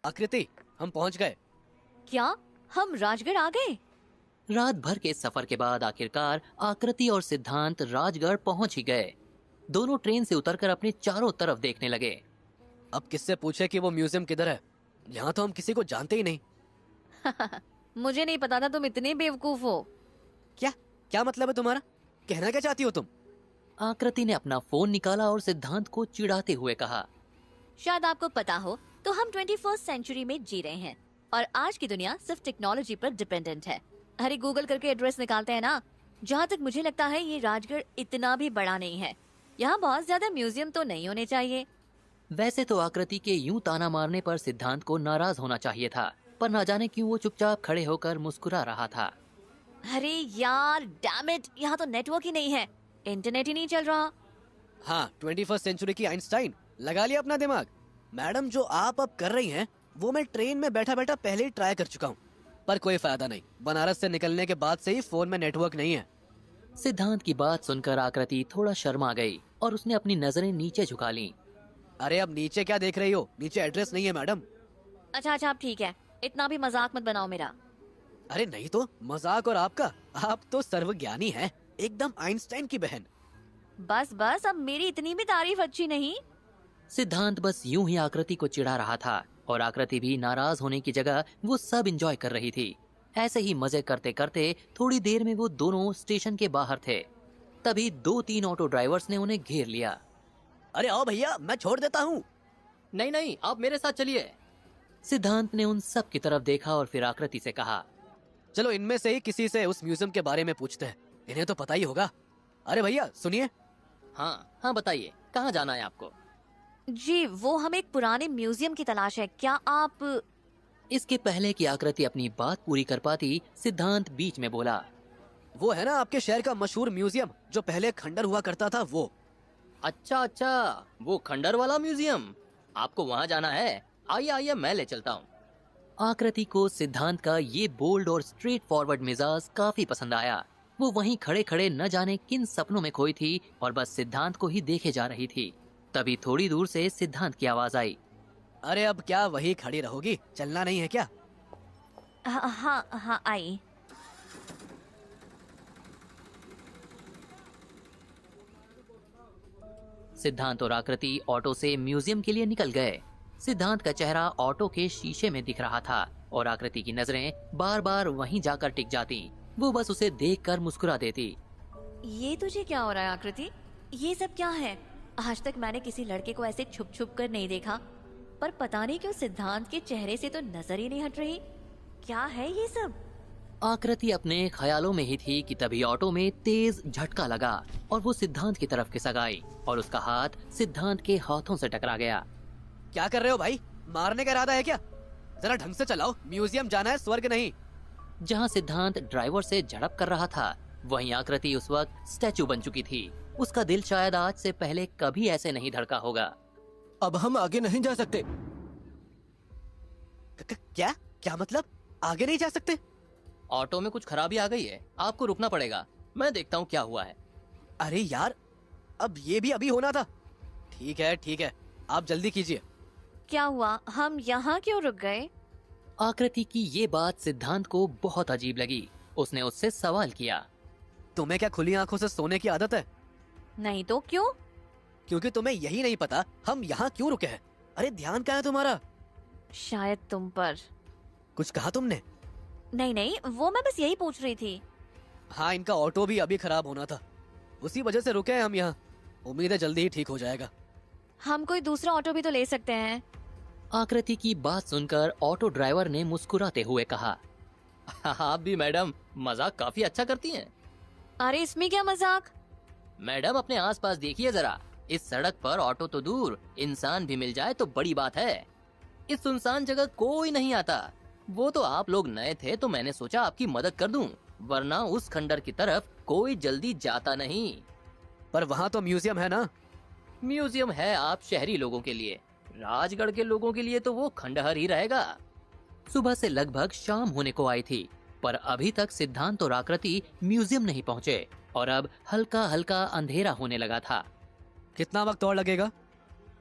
आकृति, हम पहुंच गए। क्या हम राजगढ़ आ गए? रात भर के सफर के बाद आखिरकार आकृति और सिद्धांत राजगढ़ पहुंच ही गए। दोनों ट्रेन से उतरकर अपने चारों तरफ देखने लगे। अब किससे पूछे कि वो म्यूजियम किधर है? यहाँ तो हम किसी को जानते ही नहीं। मुझे नहीं पता था तुम इतने बेवकूफ हो। क्या क्या मतलब है तुम्हारा? कहना क्या चाहती हो तुम? आकृति ने अपना फोन निकाला और सिद्धांत को चिढ़ाते हुए कहा, शायद आपको पता हो तो हम 21st सेंचुरी में जी रहे हैं और आज की दुनिया सिर्फ टेक्नोलॉजी पर डिपेंडेंट है। अरे गूगल करके एड्रेस निकालते हैं ना। जहाँ तक मुझे लगता है ये राजगढ़ इतना भी बड़ा नहीं है। यहाँ बहुत ज्यादा म्यूजियम तो नहीं होने चाहिए। वैसे तो आकृति के यूं ताना मारने पर सिद्धांत को नाराज होना चाहिए था, पर न जाने क्यों वो चुपचाप खड़े होकर मुस्कुरा रहा था। अरे यार डैम इट, यहाँ तो नेटवर्क ही नहीं है, इंटरनेट ही नहीं चल रहा। हाँ, 21st सेंचुरी की आइंस्टाइन, लगा लिया अपना दिमाग। मैडम, जो आप अब कर रही हैं वो मैं ट्रेन में बैठा बैठा पहले ही ट्राई कर चुका हूँ, पर कोई फायदा नहीं। बनारस से निकलने के बाद से ही फोन में नेटवर्क नहीं है। सिद्धांत की बात सुनकर आकृति थोड़ा शर्मा गई और उसने अपनी नजरें नीचे झुका लीं। अरे अब नीचे क्या देख रही हो? नीचे एड्रेस नहीं है मैडम। अच्छा ठीक है, इतना भी मजाक मत बनाओ मेरा। अरे नहीं तो मजाक और आपका, आप तो सर्वज्ञानी हैं, एकदम आइंस्टाइन की बहन। बस अब मेरी इतनी भी तारीफ अच्छी नहीं। सिद्धांत बस यूं ही आकृति को चिढ़ा रहा था और आकृति भी नाराज होने की जगह वो सब एंजॉय कर रही थी। ऐसे ही मजे करते करते थोड़ी देर में वो दोनों स्टेशन के बाहर थे। तभी 2-3 ऑटो ड्राइवर्स ने उन्हें घेर लिया। अरे आओ भैया, मैं छोड़ देता हूँ। नहीं, आप मेरे साथ चलिए। सिद्धांत ने उन सब की तरफ देखा और फिर आकृति से कहा, चलो इनमें से ही किसी से उस म्यूजियम के बारे में पूछते हैं, इन्हें तो पता ही होगा। अरे भैया सुनिए। हाँ बताइए, कहाँ जाना है आपको? जी वो हम एक पुराने म्यूजियम की तलाश है, क्या आप? इसके पहले कि आकृति अपनी बात पूरी कर पाती, सिद्धांत बीच में बोला, वो है ना आपके शहर का मशहूर म्यूजियम जो पहले खंडर हुआ करता था, वो। अच्छा, वो खंडर वाला म्यूजियम, आपको वहाँ जाना है? आइए मैं ले चलता हूँ। आकृति को सिद्धांत का ये बोल्ड और स्ट्रेट फॉरवर्ड मिजाज काफी पसंद आया। वो वहीं खड़े खड़े न जाने किन सपनों में खोई थी और बस सिद्धांत को ही देखे जा रही थी। तभी थोड़ी दूर से सिद्धांत की आवाज आई, अरे अब क्या वही खड़ी रहोगी? चलना नहीं है क्या? हाँ आई। सिद्धांत और आकृति ऑटो से म्यूजियम के लिए निकल गए। सिद्धांत का चेहरा ऑटो के शीशे में दिख रहा था और आकृति की नजरें बार बार वहीं जाकर टिक जाती। वो बस उसे देखकर मुस्कुरा देती। ये तुझे क्या हो रहा है आकृति? ये सब क्या है? आज तक मैंने किसी लड़के को ऐसे छुप छुप कर नहीं देखा, पर पता नहीं क्यों सिद्धांत के चेहरे से तो नजर ही नहीं हट रही। क्या है ये सब? आकृति अपने ख्यालों में ही थी कि तभी ऑटो में तेज झटका लगा और वो सिद्धांत की तरफ खिसक आई और उसका हाथ सिद्धांत के हाथों से टकरा गया। क्या कर रहे हो भाई? मारने का इरादा है क्या? जरा ढंग से चलाओ, म्यूजियम जाना है, स्वर्ग नहीं। जहाँ सिद्धांत ड्राइवर से झड़प कर रहा था, वहीं आकृति उस वक्त स्टैचू बन चुकी थी। उसका दिल शायद आज से पहले कभी ऐसे नहीं धड़का होगा। अब हम आगे नहीं जा सकते। क्या क्या मतलब? आगे नहीं जा सकते? ऑटो में कुछ खराबी आ गई है, आपको रुकना पड़ेगा। मैं देखता हूँ क्या हुआ है। अरे यार, अब ये भी अभी होना था। ठीक है, आप जल्दी कीजिए। क्या हुआ? हम यहाँ क्यों रुक गए? आकृति की ये बात सिद्धांत को बहुत अजीब लगी। उसने उससे सवाल किया, तुम्हें क्या खुली आंखों से सोने की आदत है? नहीं तो क्यों? क्योंकि तुम्हें यही नहीं पता हम यहाँ क्यों रुके हैं। अरे ध्यान कहाँ है तुम्हारा? शायद तुम पर। कुछ कहा तुमने? नहीं, वो मैं बस यही पूछ रही थी। हाँ, इनका ऑटो भी अभी खराब होना था, उसी वजह से रुके हैं हम यहाँ। उम्मीद है जल्दी ही ठीक हो जाएगा। हम कोई दूसरा ऑटो भी तो ले सकते हैं। आकृति की बात सुनकर ऑटो ड्राइवर ने मुस्कुराते हुए कहा, आप भी मैडम मजाक काफी अच्छा करती हैं। अरे इसमें क्या मजाक? मैडम अपने आसपास देखिए जरा, इस सड़क पर ऑटो तो दूर, इंसान भी मिल जाए तो बड़ी बात है। इस सुनसान जगह कोई नहीं आता। वो तो आप लोग नए थे तो मैंने सोचा आपकी मदद कर दूं, वरना उस खंडर की तरफ कोई जल्दी जाता नहीं। पर वहाँ तो म्यूजियम है ना? म्यूजियम है आप शहरी लोगों के लिए, राजगढ़ के लोगों के लिए तो वो खंडहर ही रहेगा। सुबह से लगभग शाम होने को आई थी, पर अभी तक सिद्धांत और आकृति म्यूजियम नहीं पहुँचे और अब हल्का हल्का अंधेरा होने लगा था। कितना वक्त और लगेगा?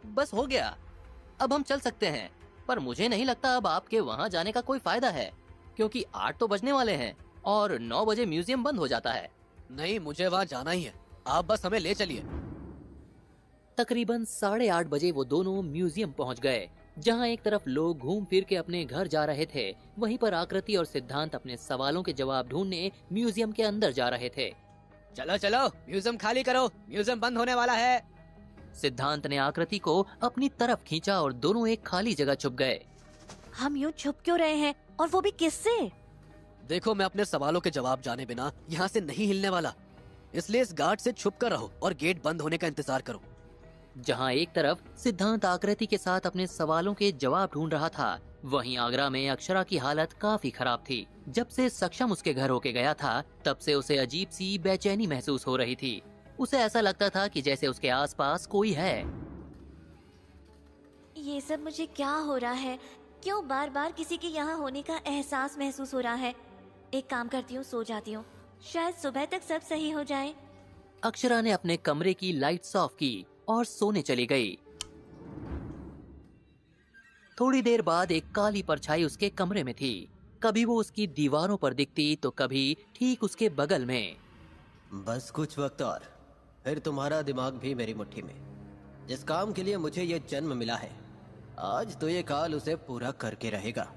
बस हो गया, अब हम चल सकते हैं। पर मुझे नहीं लगता अब आपके वहाँ जाने का कोई फायदा है, क्योंकि 8 तो बजने वाले हैं और 9 बजे म्यूजियम बंद हो जाता है। नहीं, मुझे वहाँ जाना ही है, आप बस हमें ले चलिए। तकरीबन 8:30 बजे वो दोनों म्यूजियम पहुंच गए, जहां एक तरफ लोग घूम फिर के अपने घर जा रहे थे, वहीं पर आकृति और सिद्धांत अपने सवालों के जवाब ढूंढने म्यूजियम के अंदर जा रहे थे। चलो चलो, म्यूजियम खाली करो, म्यूजियम बंद होने वाला है। सिद्धांत ने आकृति को अपनी तरफ खींचा और दोनों एक खाली जगह छुप गए। हम यूँ छुप क्यों रहे हैं, और वो भी किससे? देखो, मैं अपने सवालों के जवाब जाने बिना यहाँ से नहीं हिलने वाला, इसलिए इस गार्ड से छुप कर रहो और गेट बंद होने का इंतजार करो। जहां एक तरफ सिद्धांत आकृति के साथ अपने सवालों के जवाब ढूंढ रहा था, वहीं आगरा में अक्षरा की हालत काफी खराब थी। जब से सक्षम उसके घर होके गया था, तब से उसे अजीब सी बेचैनी महसूस हो रही थी। उसे ऐसा लगता था कि जैसे उसके आसपास कोई है। ये सब मुझे क्या हो रहा है? क्यों बार बार किसी के यहाँ होने का एहसास महसूस हो रहा है? एक काम करती हूँ, सो जाती हूँ, शायद सुबह तक सब सही हो जाए। अक्षरा ने अपने कमरे की लाइट्स ऑफ की और सोने चली गई। थोड़ी देर बाद एक काली परछाई उसके कमरे में थी। कभी वो उसकी दीवारों पर दिखती तो कभी ठीक उसके बगल में। बस कुछ वक्त और, फिर तुम्हारा दिमाग भी मेरी मुट्ठी में। जिस काम के लिए मुझे ये जन्म मिला है, आज तो ये काल उसे पूरा करके रहेगा।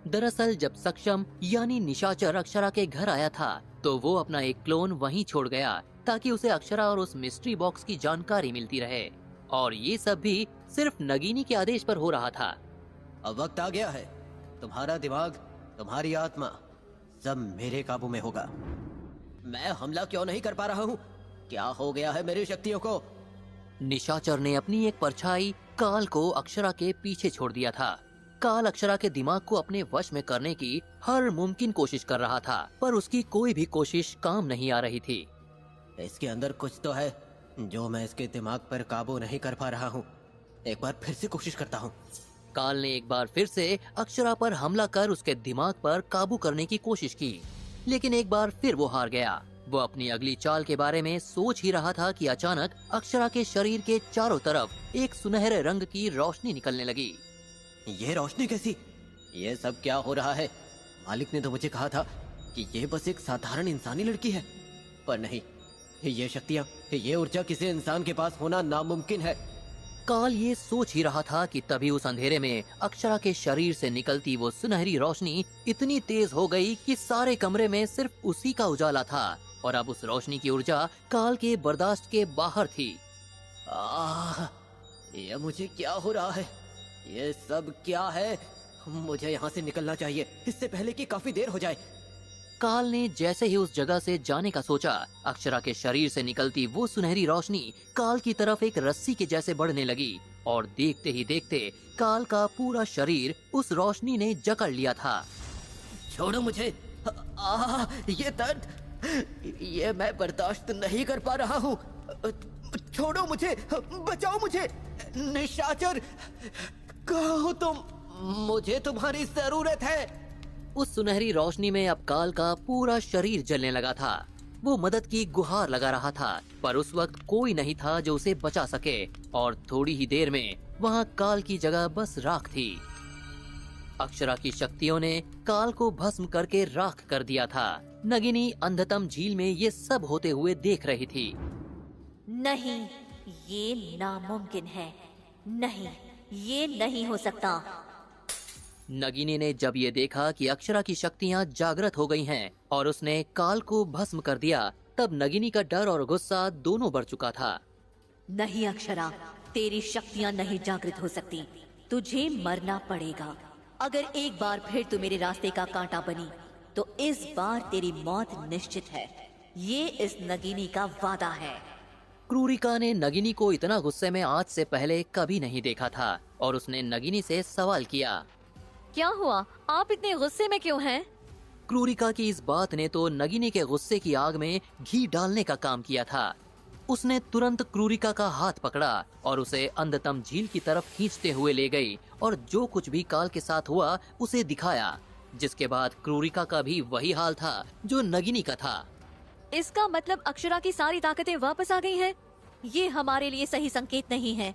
दरअसल जब सक्षम यानी निशाचर अक्षरा के घर आया था, तो वो अपना एक क्लोन वहीं छोड़ गया ताकि उसे अक्षरा और उस मिस्ट्री बॉक्स की जानकारी मिलती रहे। और ये सब भी सिर्फ नगीनी के आदेश पर हो रहा था। अब वक्त आ गया है, तुम्हारा दिमाग, तुम्हारी आत्मा सब मेरे काबू में होगा। मैं हमला क्यों नहीं कर पा रहा हूँ? क्या हो गया है मेरी शक्तियों को? निशाचर ने अपनी एक परछाई काल को अक्षरा के पीछे छोड़ दिया था। काल अक्षरा के दिमाग को अपने वश में करने की हर मुमकिन कोशिश कर रहा था, पर उसकी कोई भी कोशिश काम नहीं आ रही थी। इसके अंदर कुछ तो है जो मैं इसके दिमाग पर काबू नहीं कर पा रहा हूँ। एक बार फिर से कोशिश करता हूँ। काल ने एक बार फिर से अक्षरा पर हमला कर उसके दिमाग पर काबू करने की कोशिश की, लेकिन एक बार फिर वो हार गया। वो अपनी अगली चाल के बारे में सोच ही रहा था कि अचानक अक्षरा के शरीर के चारों तरफ एक सुनहरे रंग की रोशनी निकलने लगी। ये रोशनी कैसी? ये सब क्या हो रहा है? मालिक ने तो मुझे कहा था कि ये बस एक साधारण इंसानी लड़की है, पर नहीं, ये शक्तियाँ, ये ऊर्जा किसी इंसान के पास होना नामुमकिन है। काल ये सोच ही रहा था कि तभी उस अंधेरे में अक्षरा के शरीर से निकलती वो सुनहरी रोशनी इतनी तेज हो गई कि सारे कमरे में सिर्फ उसी का उजाला था, और अब उस रोशनी की ऊर्जा काल के बर्दाश्त के बाहर थी। ये मुझे क्या हो रहा है? ये सब क्या है? मुझे यहाँ से निकलना चाहिए, इससे पहले कि काफी देर हो जाए। काल ने जैसे ही उस जगह से जाने का सोचा, अक्षरा के शरीर से निकलती वो सुनहरी रोशनी काल की तरफ एक रस्सी के जैसे बढ़ने लगी, और देखते ही देखते काल का पूरा शरीर उस रोशनी ने जकड़ लिया था। छोड़ो मुझे! ये दर्द, ये मैं बर्दाश्त नहीं कर पा रहा हूँ। छोड़ो मुझे, बचाओ मुझे! निशाचर, कहाँ हो तुम? मुझे तुम्हारी जरूरत है। उस सुनहरी रोशनी में अब काल का पूरा शरीर जलने लगा था। वो मदद की गुहार लगा रहा था, पर उस वक्त कोई नहीं था जो उसे बचा सके, और थोड़ी ही देर में वहाँ काल की जगह बस राख थी। अक्षरा की शक्तियों ने काल को भस्म करके राख कर दिया था। नगिनी अंधतम झील में ये सब होते हुए देख रही थी। नहीं, ये नामुमकिन है। नहीं, ये नहीं हो सकता। नगिनी ने जब ये देखा कि अक्षरा की शक्तियाँ जागृत हो गई हैं और उसने काल को भस्म कर दिया, तब नगिनी का डर और गुस्सा दोनों बढ़ चुका था। नहीं अक्षरा, तेरी शक्तियाँ नहीं जागृत हो सकती। तुझे मरना पड़ेगा। अगर एक बार फिर तू मेरे रास्ते का कांटा बनी, तो इस बार तेरी मौत निश्चित है। ये इस नगिनी का वादा है। क्रूरिका ने नगिनी को इतना गुस्से में आज से पहले कभी नहीं देखा था, और उसने नगिनी से सवाल किया, क्या हुआ? आप इतने गुस्से में क्यों हैं? क्रूरिका की इस बात ने तो नगिनी के गुस्से की आग में घी डालने का काम किया था। उसने तुरंत क्रूरिका का हाथ पकड़ा और उसे अंधतम झील की तरफ खींचते हुए ले गई, और जो कुछ भी काल के साथ हुआ उसे दिखाया, जिसके बाद क्रूरिका का भी वही हाल था जो नगिनी का था। इसका मतलब अक्षरा की सारी ताकतें वापस आ गई हैं। ये हमारे लिए सही संकेत नहीं है।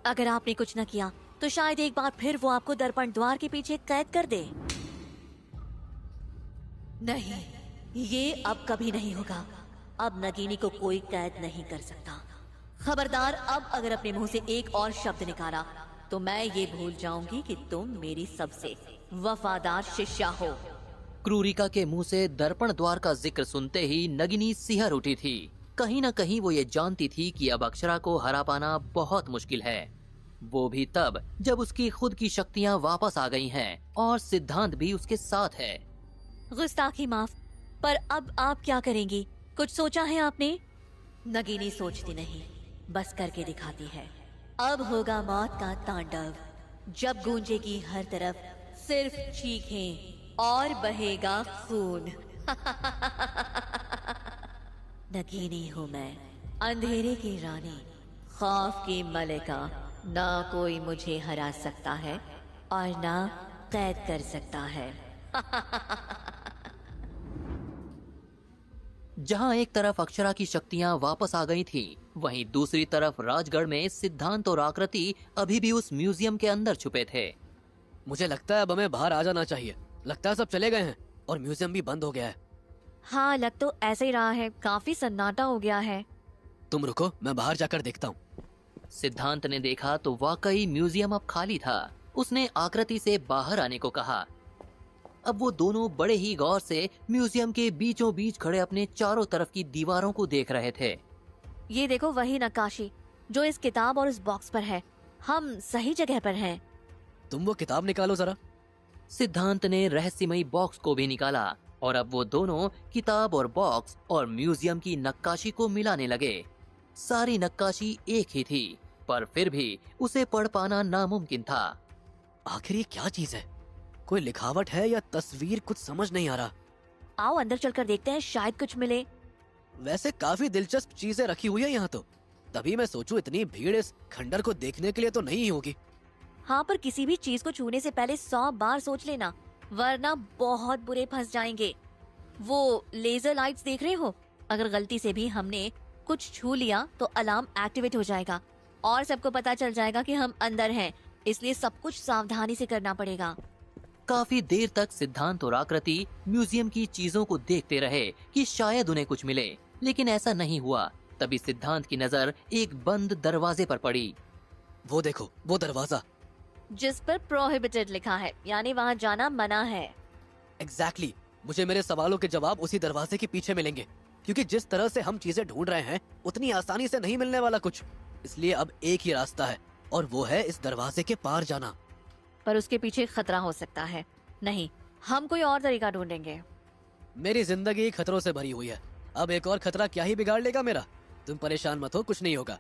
अगर आपने कुछ न किया तो शायद एक बार फिर वो आपको दर्पण द्वार के पीछे कैद कर दे। नहीं, ये अब कभी नहीं होगा। अब नगीनी को कोई कैद नहीं कर सकता। खबरदार, अब अगर अपने मुंह से एक और शब्द निकाला तो मैं ये भूल जाऊंगी कि तुम मेरी सबसे वफादार शिष्या हो। क्रूरिका के मुंह से दर्पण द्वार का जिक्र सुनते ही नगिनी सिहर उठी थी। कहीं न कहीं वो ये जानती थी कि अब अक्षरा को हरा पाना बहुत मुश्किल है, वो भी तब जब उसकी खुद की शक्तियाँ वापस आ गई हैं और सिद्धांत भी उसके साथ है। गुस्ताखी माफ, पर अब आप क्या करेंगी? कुछ सोचा है आपने? नगीनी सोचती नहीं, बस करके दिखाती है। अब होगा मौत का तांडव, जब गूंजेगी हर तरफ सिर्फ चीखें और बहेगा खून। नगीनी हूँ मैं, अंधेरे की रानी, खौफ की मलिका। ना कोई मुझे हरा सकता है और ना कैद कर सकता है। जहाँ एक तरफ अक्षरा की शक्तियाँ वापस आ गई थी, वहीं दूसरी तरफ राजगढ़ में सिद्धांत और आकृति अभी भी उस म्यूजियम के अंदर छुपे थे। मुझे लगता है अब हमें बाहर आ जाना चाहिए। लगता है सब चले गए हैं और म्यूजियम भी बंद हो गया है। हाँ, लग तो ऐसे ही रहा है। काफी सन्नाटा हो गया है। तुम रुको, मैं बाहर जाकर देखता हूँ। सिद्धांत ने देखा तो वाकई म्यूजियम अब खाली था। उसने आकृति से बाहर आने को कहा। अब वो दोनों बड़े ही गौर से म्यूजियम के बीचों बीच खड़े अपने चारों तरफ की दीवारों को देख रहे थे। ये देखो, वही नक्काशी जो इस किताब और इस बॉक्स पर है। हम सही जगह पर हैं। तुम वो किताब निकालो जरा। सिद्धांत ने रहस्यमयी बॉक्स को भी निकाला और अब वो दोनों किताब और बॉक्स और म्यूजियम की नक्काशी को मिलाने लगे। सारी नक्काशी एक ही थी, पर फिर भी उसे पढ़ पाना नामुमकिन था। आखिर ये क्या चीज है? कोई लिखावट है या तस्वीर? कुछ समझ नहीं आ रहा। आओ अंदर चलकर देखते हैं, शायद कुछ मिले। वैसे काफी दिलचस्प चीजें रखी हुई है यहाँ तो। तभी मैं सोचूं इतनी भीड़ इस खंडर को देखने के लिए तो नहीं होगी। हाँ, पर किसी भी चीज को छूने से पहले 100 बार सोच लेना, वरना बहुत बुरे फंस जाएंगे। वो लेजर लाइट्स देख रहे हो? अगर गलती से भी हमने कुछ छू लिया तो अलार्म एक्टिवेट हो जाएगा और सबको पता चल जाएगा कि हम अंदर हैं। इसलिए सब कुछ सावधानी से करना पड़ेगा। काफी देर तक सिद्धांत और आकृति म्यूजियम की चीजों को देखते रहे कि शायद उन्हें कुछ मिले, लेकिन ऐसा नहीं हुआ। तभी सिद्धांत की नजर एक बंद दरवाजे पर पड़ी। वो देखो, वो दरवाजा। जिस पर प्रोहिबिटेड लिखा है, यानी वहाँ जाना मना है। एग्जैक्टली। मुझे मेरे सवालों के जवाब उसी दरवाजे के पीछे मिलेंगे, क्योंकि जिस तरह से हम चीजें ढूंढ रहे हैं उतनी आसानी से नहीं मिलने वाला कुछ। इसलिए अब एक ही रास्ता है और वो है इस दरवाजे के पार जाना। पर उसके पीछे खतरा हो सकता है। नहीं, हम कोई और तरीका ढूंढेंगे। मेरी जिंदगी खतरों से भरी हुई है। अब एक और खतरा क्या ही बिगाड़ लेगा मेरा। तुम परेशान मत हो, कुछ नहीं होगा।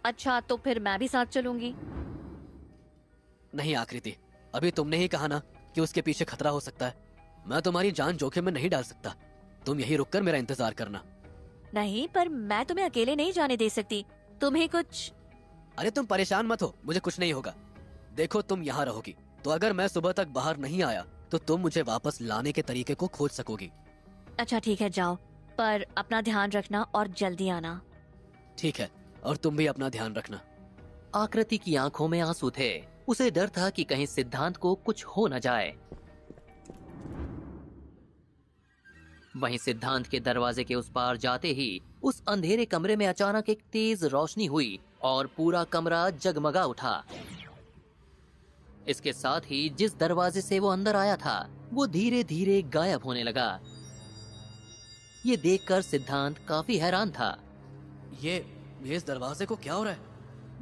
अच्छा, तो फिर मैं भी साथ चलूंगी। नहीं आकृति, अभी तुमने ही कहा ना कि उसके पीछे खतरा हो सकता है। मैं तुम्हारी जान जोखिम में नहीं डाल सकता। तुम यही रुककर मेरा इंतजार करना। नहीं, पर मैं तुम्हें अकेले नहीं जाने दे सकती। तुम्हें कुछ... अरे तुम परेशान मत हो, मुझे कुछ नहीं होगा। देखो, तुम यहाँ रहोगी तो अगर मैं सुबह तक बाहर नहीं आया तो तुम मुझे वापस लाने के तरीके को खोज सकोगी। अच्छा ठीक है, जाओ, पर अपना ध्यान रखना और जल्दी आना। ठीक है, और तुम भी अपना ध्यान रखना। आकृति की आंखों में आंसू थे। उसे डर था कि कहीं सिद्धांत को कुछ हो न जाए। वहीं सिद्धांत के दरवाजे के उस पार जाते ही उस अंधेरे कमरे में अचानक एक तेज रोशनी हुई और पूरा कमरा जगमगा उठा। इसके साथ ही जिस दरवाजे से वो अंदर आया था वो धीरे धीरे गायब होने लगा। ये देखकर सिद्धांत काफी हैरान था। ये इस दरवाजे को क्या हो रहा है?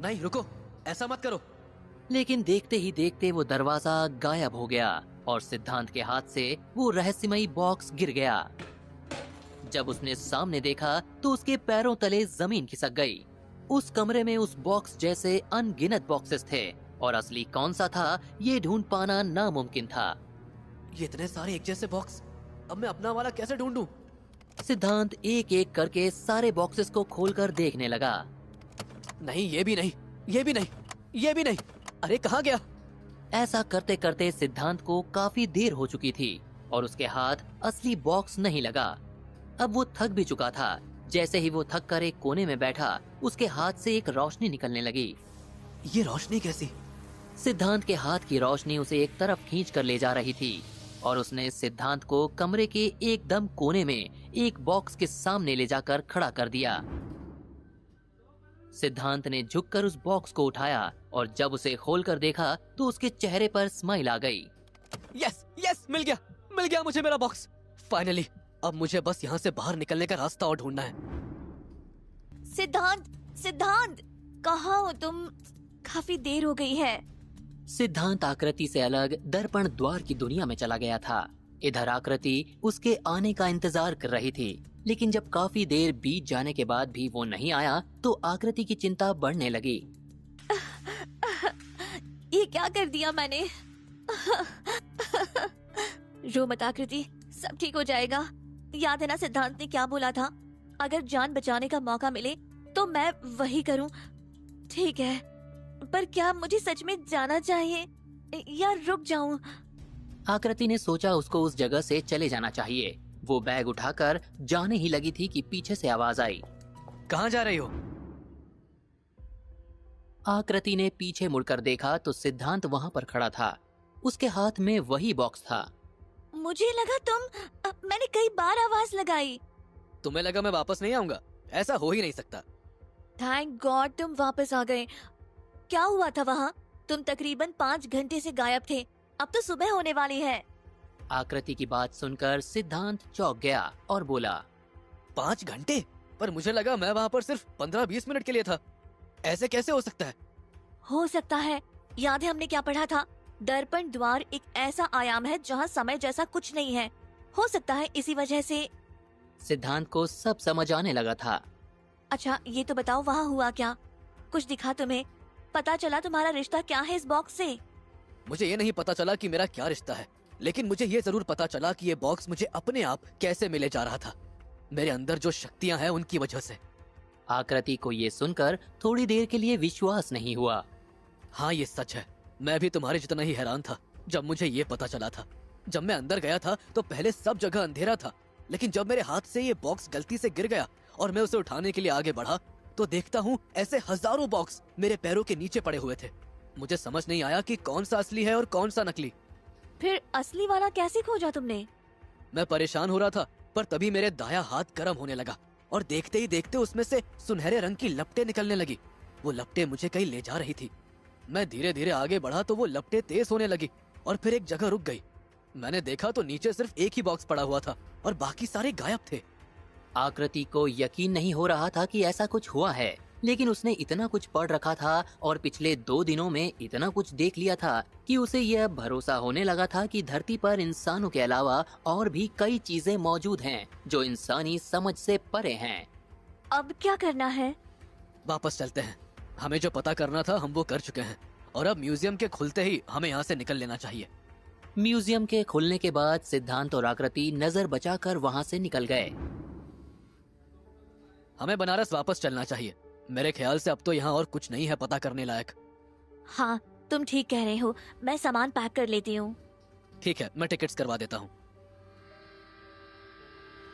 नहीं रुको, ऐसा मत करो। लेकिन देखते ही देखते वो दरवाजा गायब हो गया और सिद्धांत के हाथ से वो रहस्यमयी बॉक्स गिर गया। जब उसने सामने देखा तो उसके पैरों तले जमीन खिसक गई। उस कमरे में उस बॉक्स जैसे अनगिनत बॉक्सेस थे और असली कौन सा था ये ढूंढ पाना नामुमकिन था। ये इतने सारे एक जैसे बॉक्स, अब मैं अपना वाला कैसे ढूंढूं? सिद्धांत एक एक करके सारे बॉक्सेस को खोलकर देखने लगा। नहीं, ये भी नहीं, ये भी नहीं, ये भी नहीं। अरे कहाँ गया? ऐसा करते करते सिद्धांत को काफी देर हो चुकी थी और उसके हाथ असली बॉक्स नहीं लगा। अब वो थक भी चुका था। जैसे ही वो थक कर एक कोने में बैठा, उसके हाथ से एक रोशनी निकलने लगी। ये रोशनी कैसी? सिद्धांत के हाथ की रोशनी उसे एक तरफ खींच कर ले जा रही थी और उसने सिद्धांत को कमरे के एकदम कोने में एक बॉक्स के सामने ले जाकर खड़ा कर दिया। सिद्धांत ने झुककर उस बॉक्स को उठाया और जब उसे खोलकर देखा तो उसके चेहरे पर स्माइल आ गई। यस यस, मिल गया मुझे मेरा बॉक्स। फाइनली अब मुझे बस यहाँ से बाहर निकलने का रास्ता और ढूंढना है। सिद्धांत, सिद्धांत, कहाँ हो तुम? काफी देर हो गई है। सिद्धांत आकृति से अलग दर्पण द्वार की दुनिया में चला गया था। इधर आकृति उसके आने का इंतजार कर रही थी, लेकिन जब काफी देर बीत जाने के बाद भी वो नहीं आया तो आकृति की चिंता बढ़ने लगी। ये क्या कर दिया मैंने? रो मत आकृति, सब ठीक हो जाएगा। याद है ना सिद्धांत ने क्या बोला था? अगर जान बचाने का मौका मिले तो मैं वही करूं। ठीक है, पर क्या मुझे सच में जाना चाहिए या रुक जाऊं? आकृति ने सोचा उसको उस जगह से चले जाना चाहिए। वो बैग उठाकर जाने ही लगी थी कि पीछे से आवाज आई। कहाँ जा रही हो? आकृति ने पीछे मुड़कर देखा तो सिद्धांत वहाँ पर खड़ा था। उसके हाथ में वही बॉक्स था। मुझे लगा मैंने कई बार आवाज लगाई। तुम्हें लगा मैं वापस नहीं आऊंगा? ऐसा हो ही नहीं सकता। थैंक गॉड तुम वापस आ गए। क्या हुआ था वहाँ? तुम तकरीबन 5 घंटे से गायब थे। अब तो सुबह होने वाली है। आकृति की बात सुनकर सिद्धांत चौंक गया और बोला, 5 घंटे? पर मुझे लगा मैं वहाँ पर सिर्फ 15-20 मिनट के लिए था। ऐसे कैसे हो सकता है? हो सकता है। याद है हमने क्या पढ़ा था? दर्पण द्वार एक ऐसा आयाम है जहाँ समय जैसा कुछ नहीं है। हो सकता है इसी वजह से। सिद्धांत को सब समझ आने लगा था। अच्छा ये तो बताओ वहाँ हुआ क्या? कुछ दिखा तुम्हें? पता चला तुम्हारा रिश्ता क्या है इस बॉक्स से? मुझे ये नहीं पता चला कि मेरा क्या रिश्ता है, लेकिन मुझे ये जरूर पता चला कि ये बॉक्स मुझे अपने आप कैसे मिले जा रहा था। मेरे अंदर जो शक्तियाँ हैं उनकी वजह से। आकृति को ये सुनकर थोड़ी देर के लिए विश्वास नहीं हुआ। हाँ ये सच है। मैं भी तुम्हारे जितना ही हैरान था जब मुझे ये पता चला था। जब मैं अंदर गया था तो पहले सब जगह अंधेरा था, लेकिन जब मेरे हाथ से ये बॉक्स गलती से गिर गया और मैं उसे उठाने के लिए आगे बढ़ा तो देखता हूँ ऐसे हजारों बॉक्स मेरे पैरों के नीचे पड़े हुए थे। मुझे समझ नहीं आया कि कौन सा असली है और कौन सा नकली। फिर असली वाला कैसे खोजा तुमने? मैं परेशान हो रहा था, पर तभी मेरे दाया हाथ गर्म होने लगा और देखते ही देखते उसमें से सुनहरे रंग की लपटें निकलने लगी। वो लपटें मुझे कहीं ले जा रही थी। मैं धीरे धीरे आगे बढ़ा तो वो लपटें तेज होने लगी और फिर एक जगह रुक गई। मैंने देखा तो नीचे सिर्फ एक ही बॉक्स पड़ा हुआ था और बाकी सारे गायब थे। आकृति को यकीन नहीं हो रहा था कि ऐसा कुछ हुआ है, लेकिन उसने इतना कुछ पढ़ रखा था और पिछले 2 दिनों में इतना कुछ देख लिया था कि उसे यह भरोसा होने लगा था कि धरती पर इंसानों के अलावा और भी कई चीजें मौजूद हैं जो इंसानी समझ से परे हैं। अब क्या करना है? वापस चलते हैं। हमें जो पता करना था हम वो कर चुके हैं और अब म्यूजियम के खुलते ही हमें यहाँ से निकल लेना चाहिए। म्यूजियम के खुलने के बाद सिद्धांत और आकृति नजर बचाकर वहाँ से निकल गए। हमें बनारस वापस चलना चाहिए। मेरे ख्याल से अब तो यहाँ और कुछ नहीं है पता करने लायक। हाँ तुम ठीक कह रहे हो। मैं सामान पैक कर लेती हूँ। ठीक है, मैं टिकट्स करवा देता हूँ।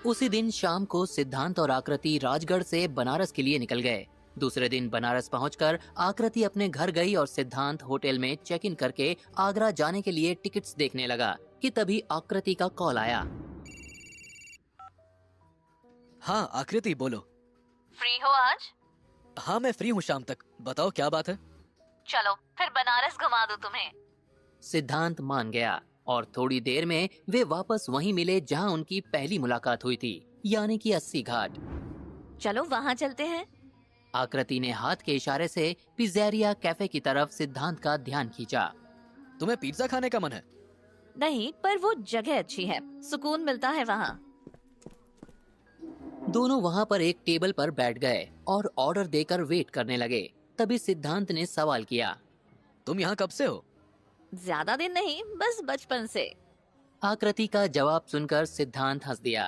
उसी दिन शाम को सिद्धांत और आकृति राजगढ़ से बनारस के लिए निकल गए। दूसरे दिन बनारस पहुंचकर आकृति अपने घर गई और सिद्धांत होटल में चेक इन करके आगरा जाने के लिए टिकट्स देखने लगा कि तभी आकृति का कॉल आया। हाँ आकृति बोलो। फ्री हो आज? हाँ मैं फ्री हूँ शाम तक। बताओ क्या बात है? चलो फिर बनारस घुमा दूँ तुम्हें। सिद्धांत मान गया और थोड़ी देर में वे वापस वहीं मिले जहां उनकी पहली मुलाकात हुई थी, यानी कि 80 घाट। चलो वहाँ चलते हैं। आकृति ने हाथ के इशारे से पिज़्ज़ेरिया कैफे की तरफ सिद्धांत का ध्यान खींचा। तुम्हें पिज्जा खाने का मन है? नहीं, पर वो जगह अच्छी है, सुकून मिलता है वहाँ। दोनों वहां पर एक टेबल पर बैठ गए और ऑर्डर देकर वेट करने लगे। तभी सिद्धांत ने सवाल किया, तुम यहाँ कब से हो? ज्यादा दिन नहीं, बस बचपन से। आकृति का जवाब सुनकर सिद्धांत हंस दिया।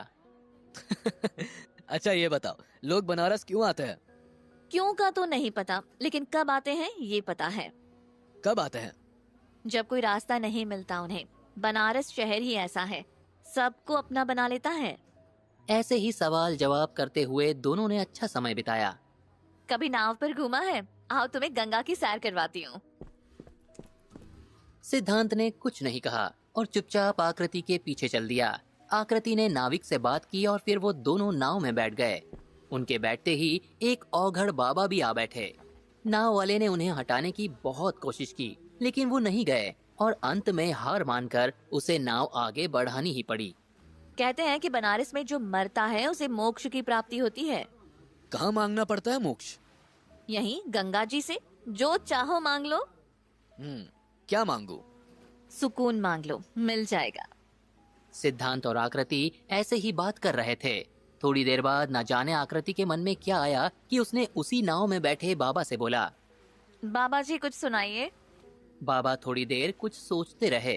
अच्छा ये बताओ, लोग बनारस क्यों आते हैं? क्यों का तो नहीं पता, लेकिन कब आते हैं ये पता है। कब आते हैं? जब कोई रास्ता नहीं मिलता उन्हें। बनारस शहर ही ऐसा है, सबको अपना बना लेता है। ऐसे ही सवाल जवाब करते हुए दोनों ने अच्छा समय बिताया। कभी नाव पर घूमा है? आओ तुम्हें गंगा की सैर करवाती हूँ। सिद्धांत ने कुछ नहीं कहा और चुपचाप आकृति के पीछे चल दिया। आकृति ने नाविक से बात की और फिर वो दोनों नाव में बैठ गए। उनके बैठते ही एक औघड़ बाबा भी आ बैठे। नाव वाले ने उन्हें हटाने की बहुत कोशिश की, लेकिन वो नहीं गए और अंत में हार मानकर उसे नाव आगे बढ़ानी ही पड़ी। कहते हैं कि बनारस में जो मरता है उसे मोक्ष की प्राप्ति होती है। कहाँ मांगना पड़ता है मोक्ष? यहीं गंगा जी से जो चाहो मांग लो। क्या मांगू? सुकून मांग लो, मिल जाएगा। सिद्धांत और आकृति ऐसे ही बात कर रहे थे। थोड़ी देर बाद न जाने आकृति के मन में क्या आया कि उसने उसी नाव में बैठे बाबा से बोला, बाबा जी कुछ सुनाइए। बाबा थोड़ी देर कुछ सोचते रहे,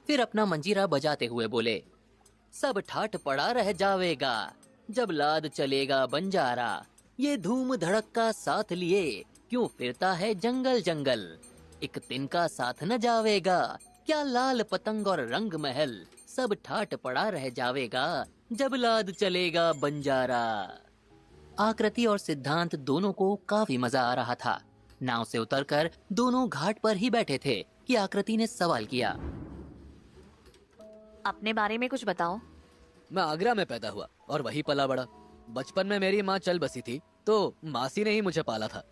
फिर अपना मंजीरा बजाते हुए बोले, सब ठाट पड़ा रह जावेगा जब लाद चलेगा बंजारा, ये धूम धड़क साथ लिए क्यों फिरता है जंगल जंगल, एक तिनका साथ न जावेगा क्या लाल पतंग और रंग महल, सब ठाट पड़ा रह जावेगा जब लाद चलेगा बंजारा। आकृति और सिद्धांत दोनों को काफी मजा आ रहा था। नाव से उतरकर दोनों घाट पर ही बैठे थे कि आकृति ने सवाल किया, अपने बारे में कुछ बताओ। मैं आगरा में पैदा हुआ और वही पला बड़ा। बचपन में मेरी माँ चल बसी थी तो मासी ने ही मुझे पाला था।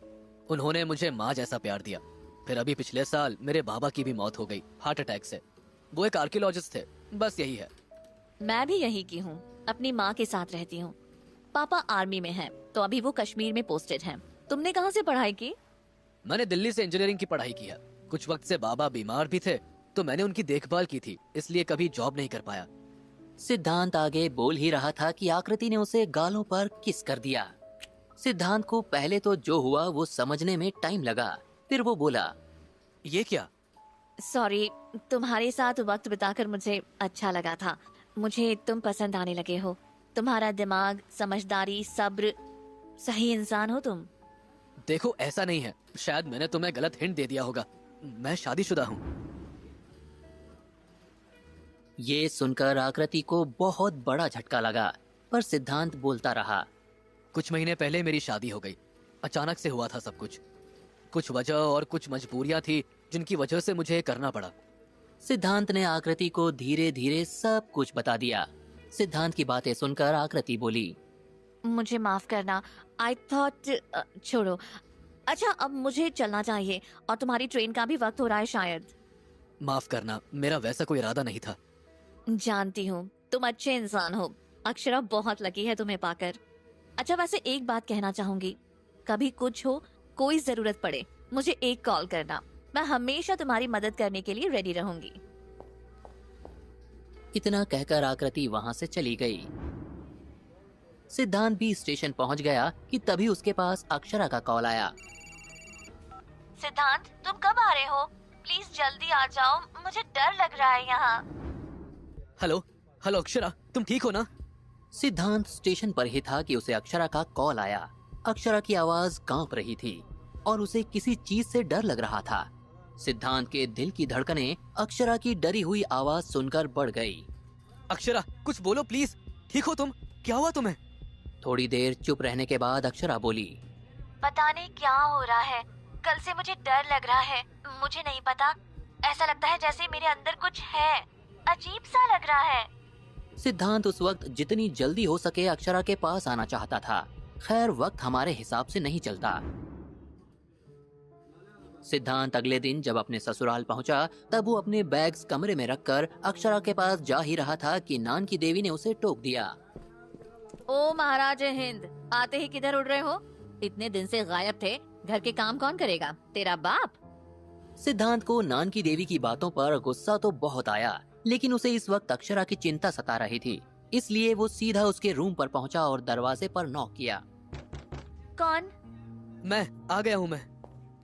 उन्होंने मुझे माँ जैसा प्यार दिया। फिर अभी पिछले साल मेरे बाबा की भी मौत हो गई हार्ट अटैक से। वो एक आर्कियोलॉजिस्ट थे। बस यही है। मैं भी यही की हूँ, अपनी माँ के साथ रहती हूँ। पापा आर्मी में हैं, तो अभी वो कश्मीर में पोस्टेड हैं। तुमने कहाँ से पढ़ाई की? मैंने दिल्ली से इंजीनियरिंग की पढ़ाई की है। कुछ वक्त से बाबा बीमार भी थे तो मैंने उनकी देखभाल की थी, इसलिए कभी जॉब नहीं कर पाया। सिद्धांत आगे बोल ही रहा था कि आकृति ने उसे गालों पर किस कर दिया। सिद्धांत को पहले तो जो हुआ वो समझने में टाइम लगा। फिर वो बोला, ये क्या? सॉरी, तुम्हारे साथ वक्त बिताकर मुझे अच्छा लगा था। मुझे तुम पसंद आने लगे हो। तुम्हारा दिमाग, समझदारी, सब्र, सही इंसान हो तुम। देखो ऐसा नहीं है, शायद मैंने तुम्हें गलत हिंट दे दिया होगा। मैं शादीशुदा हूँ। ये सुनकर आकृति को बहुत बड़ा झटका लगा, पर सिद्धांत बोलता रहा, कुछ महीने पहले मेरी शादी हो गई। अचानक से हुआ था सब कुछ। कुछ वजह और कुछ मजबूरियां थी जिनकी वजह से मुझे करना पड़ा। सिद्धांत ने आकृति को धीरे धीरे सब कुछ बता दिया। सिद्धांत की बातें सुनकर आकृति बोली, मुझे माफ करना। आई थॉट छोड़ो। अच्छा, अब मुझे चलना चाहिए और तुम्हारी ट्रेन का भी वक्त हो रहा है शायद। माफ करना, मेरा वैसा कोई इरादा नहीं था। जानती हूँ तुम अच्छे इंसान हो। अक्षरा बहुत लकी है तुम्हें पाकर। अच्छा, वैसे एक बात कहना चाहूंगी, कभी कुछ हो, कोई जरूरत पड़े, मुझे एक कॉल करना। मैं हमेशा तुम्हारी मदद करने के लिए रेडी रहूंगी। इतना कहकर आकृति वहां से चली गई। सिद्धांत भी स्टेशन पहुंच गया कि तभी उसके पास अक्षरा का कॉल आया। सिद्धांत, तुम कब आ रहे हो? प्लीज जल्दी आ जाओ, मुझे डर लग रहा है यहाँ। हेलो हेलो अक्षरा, तुम ठीक हो ना? सिद्धांत स्टेशन पर ही था कि उसे अक्षरा का कॉल आया। अक्षरा की आवाज कांप रही थी और उसे किसी चीज से डर लग रहा था। सिद्धांत के दिल की धड़कनें अक्षरा की डरी हुई आवाज सुनकर बढ़ गई। अक्षरा, कुछ बोलो प्लीज। ठीक हो तुम? क्या हुआ तुम्हें? थोड़ी देर चुप रहने के बाद अक्षरा बोली, पता नहीं क्या हो रहा है। कल से मुझे डर लग रहा है। मुझे नहीं पता, ऐसा लगता है जैसे मेरे अंदर कुछ है। अजीब सा लग रहा है। सिद्धांत उस वक्त जितनी जल्दी हो सके अक्षरा के पास आना चाहता था। खैर, वक्त हमारे हिसाब से नहीं चलता। सिद्धांत अगले दिन जब अपने ससुराल पहुंचा तब वो अपने बैग्स कमरे में रखकर अक्षरा के पास जा ही रहा था कि नान की देवी ने उसे टोक दिया। ओ महाराज हिंद, आते ही किधर उड़ रहे हो? इतने दिन से गायब थे। घर के काम कौन करेगा? तेरा बाप। सिद्धांत को नान की देवी की बातों पर गुस्सा तो बहुत आया, लेकिन उसे इस वक्त अक्षरा की चिंता सता रही थी। इसलिए वो सीधा उसके रूम पर पहुंचा और दरवाजे पर नॉक किया। कौन? मैं आ गया हूँ। मैं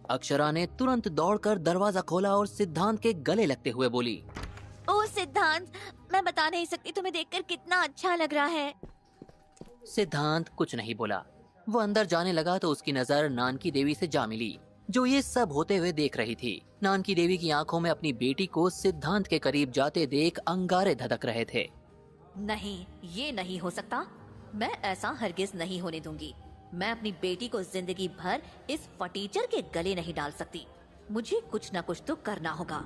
अक्षरा ने तुरंत दौड़कर दरवाजा खोला और सिद्धांत के गले लगते हुए बोली, ओ सिद्धांत, मैं बता नहीं सकती तुम्हें देखकर कितना अच्छा लग रहा है। सिद्धांत कुछ नहीं बोला। वो अंदर जाने लगा तो उसकी नजर नान की देवी से जा मिली, जो ये सब होते हुए देख रही थी। नान की देवी की आंखों में अपनी बेटी को सिद्धांत के करीब जाते देख अंगारे धधक रहे थे। नहीं, ये नहीं हो सकता। मैं ऐसा हरगिज नहीं होने दूंगी। मैं अपनी बेटी को जिंदगी भर इस फटीचर के गले नहीं डाल सकती। मुझे कुछ न कुछ तो करना होगा।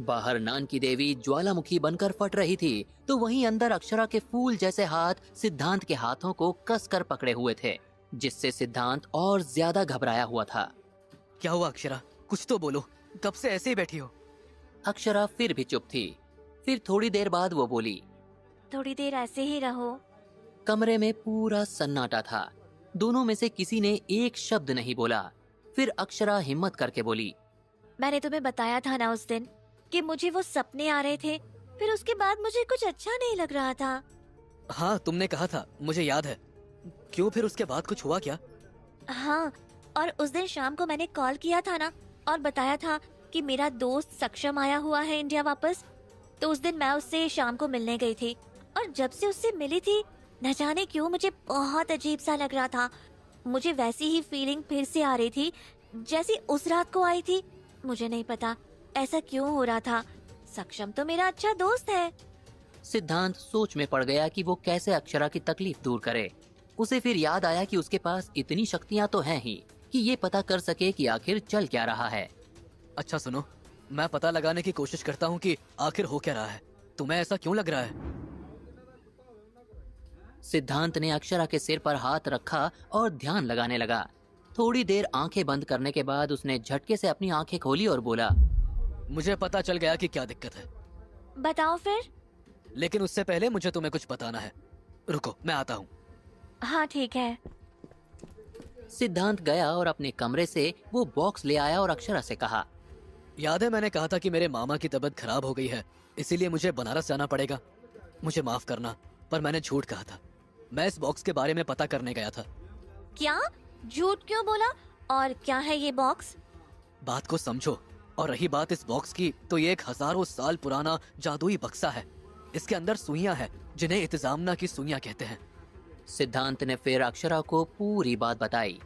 बाहर नान की देवी ज्वालामुखी बनकर फट रही थी, तो वहीं अंदर अक्षरा के फूल जैसे हाथ सिद्धांत के हाथों को कसकर पकड़े हुए थे, जिससे सिद्धांत और ज्यादा घबराया हुआ था। क्या हुआ अक्षरा, कुछ तो बोलो, कब से ऐसे ही बैठी हो? अक्षरा फिर भी चुप थी। फिर थोड़ी देर बाद वो बोली। थोड़ी देर ऐसे ही रहो। कमरे में पूरा सन्नाटा था। दोनों में से किसी ने एक शब्द नहीं बोला। फिर अक्षरा हिम्मत करके बोली। मैंने तुम्हें बताया था ना उस दिन कि मुझे वो सपने आ रहे थे, फिर उसके बाद मुझे कुछ अच्छा नहीं लग रहा था। हाँ तुमने कहा था, मुझे याद है। क्यों, फिर उसके बाद कुछ हुआ क्या? हाँ, और उस दिन शाम को मैंने कॉल किया था ना और बताया था कि मेरा दोस्त सक्षम आया हुआ है इंडिया वापस। तो उस दिन मैं उससे शाम को मिलने गई थी, और जब से उससे मिली थी न जाने क्यों मुझे बहुत अजीब सा लग रहा था। मुझे वैसी ही फीलिंग फिर से आ रही थी जैसी उस रात को आई थी। मुझे नहीं पता ऐसा क्यों हो रहा था। सक्षम तो मेरा अच्छा दोस्त है। सिद्धांत सोच में पड़ गया कि वो कैसे अक्षरा की तकलीफ दूर करे। उसे फिर याद आया कि उसके पास इतनी शक्तियां तो हैं ही कि ये पता कर सके कि आखिर चल क्या रहा है। अच्छा सुनो, मैं पता लगाने की कोशिश करता हूँ कि आखिर हो क्या रहा है। तुम्हें ऐसा क्यों लग रहा है? सिद्धांत ने अक्षरा के सिर पर हाथ रखा और ध्यान लगाने लगा। थोड़ी देर आंखें बंद करने के बाद उसने झटके से अपनी आंखें खोली और बोला। मुझे पता चल गया कि क्या दिक्कत है, बताओ फिर। लेकिन उससे पहले मुझे तुम्हें कुछ बताना है। रुको, मैं आता हूँ। हाँ ठीक है। सिद्धांत गया और अपने कमरे से वो बॉक्स ले आया और अक्षरा से कहा। याद है मैंने कहा था कि मेरे मामा की तबीयत खराब हो गई है, इसीलिए मुझे बनारस जाना पड़ेगा। मुझे माफ करना, पर मैंने झूठ कहा था। मैं इस बॉक्स के बारे में पता करने गया था। क्या झूठ क्यों बोला, और क्या है ये बॉक्स? बात को समझो। और रही बात इस बॉक्स की, तो ये एक हजारों साल पुराना जादुई बक्सा है। इसके अंदर सुइयां हैं, जिन्हें इंतजामना की सुइयां कहते हैं। सिद्धांत ने फिर अक्षरा को पूरी बात बताई।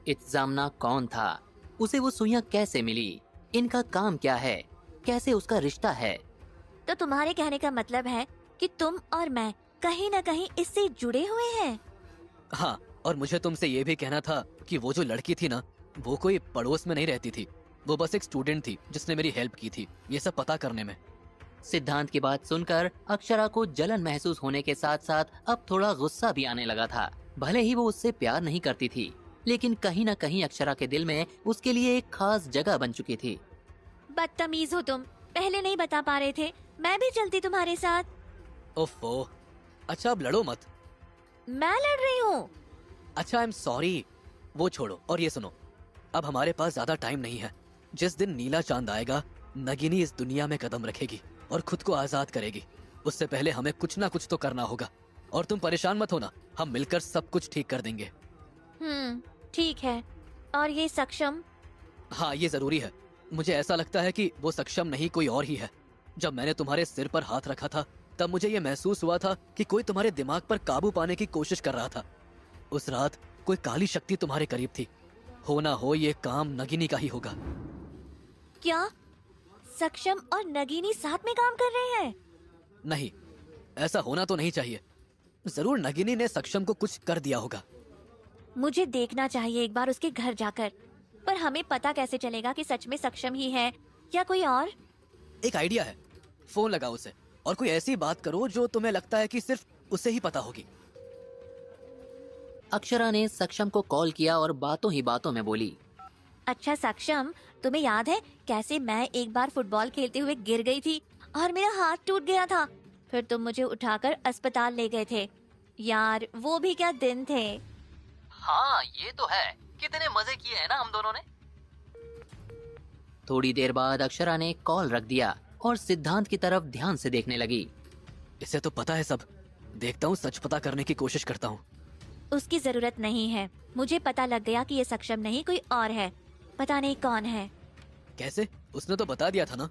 इंतजामना कौन था, उसे वो सुइयां कैसे मिली, इनका काम क्या है, कैसे उसका रिश्ता है। तो तुम्हारे कहने का मतलब है कि तुम और मैं कहीं न कहीं इससे जुड़े हुए हैं। हाँ, और मुझे तुमसे ये भी कहना था कि वो जो लड़की थी ना, वो कोई पड़ोस में नहीं रहती थी। वो बस एक स्टूडेंट थी जिसने मेरी हेल्प की थी ये सब पता करने में। सिद्धांत की बात सुनकर अक्षरा को जलन महसूस होने के साथ साथ अब थोड़ा गुस्सा भी आने लगा था। भले ही वो उससे प्यार नहीं करती थी, लेकिन कहीं न कहीं अक्षरा के दिल में उसके लिए एक खास जगह बन चुकी थी। बदतमीज हो तुम, पहले नहीं बता पा रहे थे, मैं भी चलती तुम्हारे साथ। ओफो, अच्छा अब लड़ो मत। मैं लड़ रही हूँ। अच्छा आई एम सॉरी, वो छोड़ो और ये सुनो, अब हमारे पास ज्यादा टाइम नहीं है। जिस दिन नीला चांद आएगा, नगिनी इस दुनिया में कदम रखेगी और खुद को आजाद करेगी। उससे पहले हमें कुछ ना कुछ तो करना होगा। और तुम परेशान मत होना, हम मिलकर सब कुछ ठीक कर देंगे। ठीक है। और ये सक्षम? हाँ ये जरूरी है। मुझे ऐसा लगता है कि वो सक्षम नहीं कोई और ही है। जब मैंने तुम्हारे सिर पर हाथ रखा था, तब मुझे ये महसूस हुआ था कि कोई तुम्हारे दिमाग पर काबू पाने की कोशिश कर रहा था। उस रात कोई काली शक्ति तुम्हारे करीब थी। हो ना हो ये काम नगिनी का ही होगा। क्या सक्षम और नगिनी साथ में काम कर रहे हैं? नहीं, ऐसा होना तो नहीं चाहिए। जरूर नगिनी ने सक्षम को कुछ कर दिया होगा। मुझे देखना चाहिए एक बार उसके घर जाकर। पर हमें पता कैसे चलेगा कि सच में सक्षम ही है या कोई और? एक आइडिया है, फोन लगाओ उसे और कोई ऐसी बात करो जो तुम्हें लगता है कि सिर्फ उसे ही पता होगी। अक्षरा ने सक्षम को कॉल किया और बातों ही बातों में बोली। अच्छा सक्षम, तुम्हें याद है कैसे मैं एक बार फुटबॉल खेलते हुए गिर गई थी और मेरा हाथ टूट गया था? फिर तुम मुझे उठाकर अस्पताल ले गए थे। यार वो भी क्या दिन थे। हाँ ये तो है, कितने मजे किए हैं ना हम दोनों ने। थोड़ी देर बाद अक्षरा ने कॉल रख दिया और सिद्धांत की तरफ ध्यान से देखने लगी। इसे तो पता है सब। देखता हूँ, सच पता करने की कोशिश करता हूँ। उसकी जरूरत नहीं है। मुझे पता लग गया कि ये सक्षम नहीं कोई और है। पता नहीं कौन है। कैसे? उसने तो बता दिया था ना।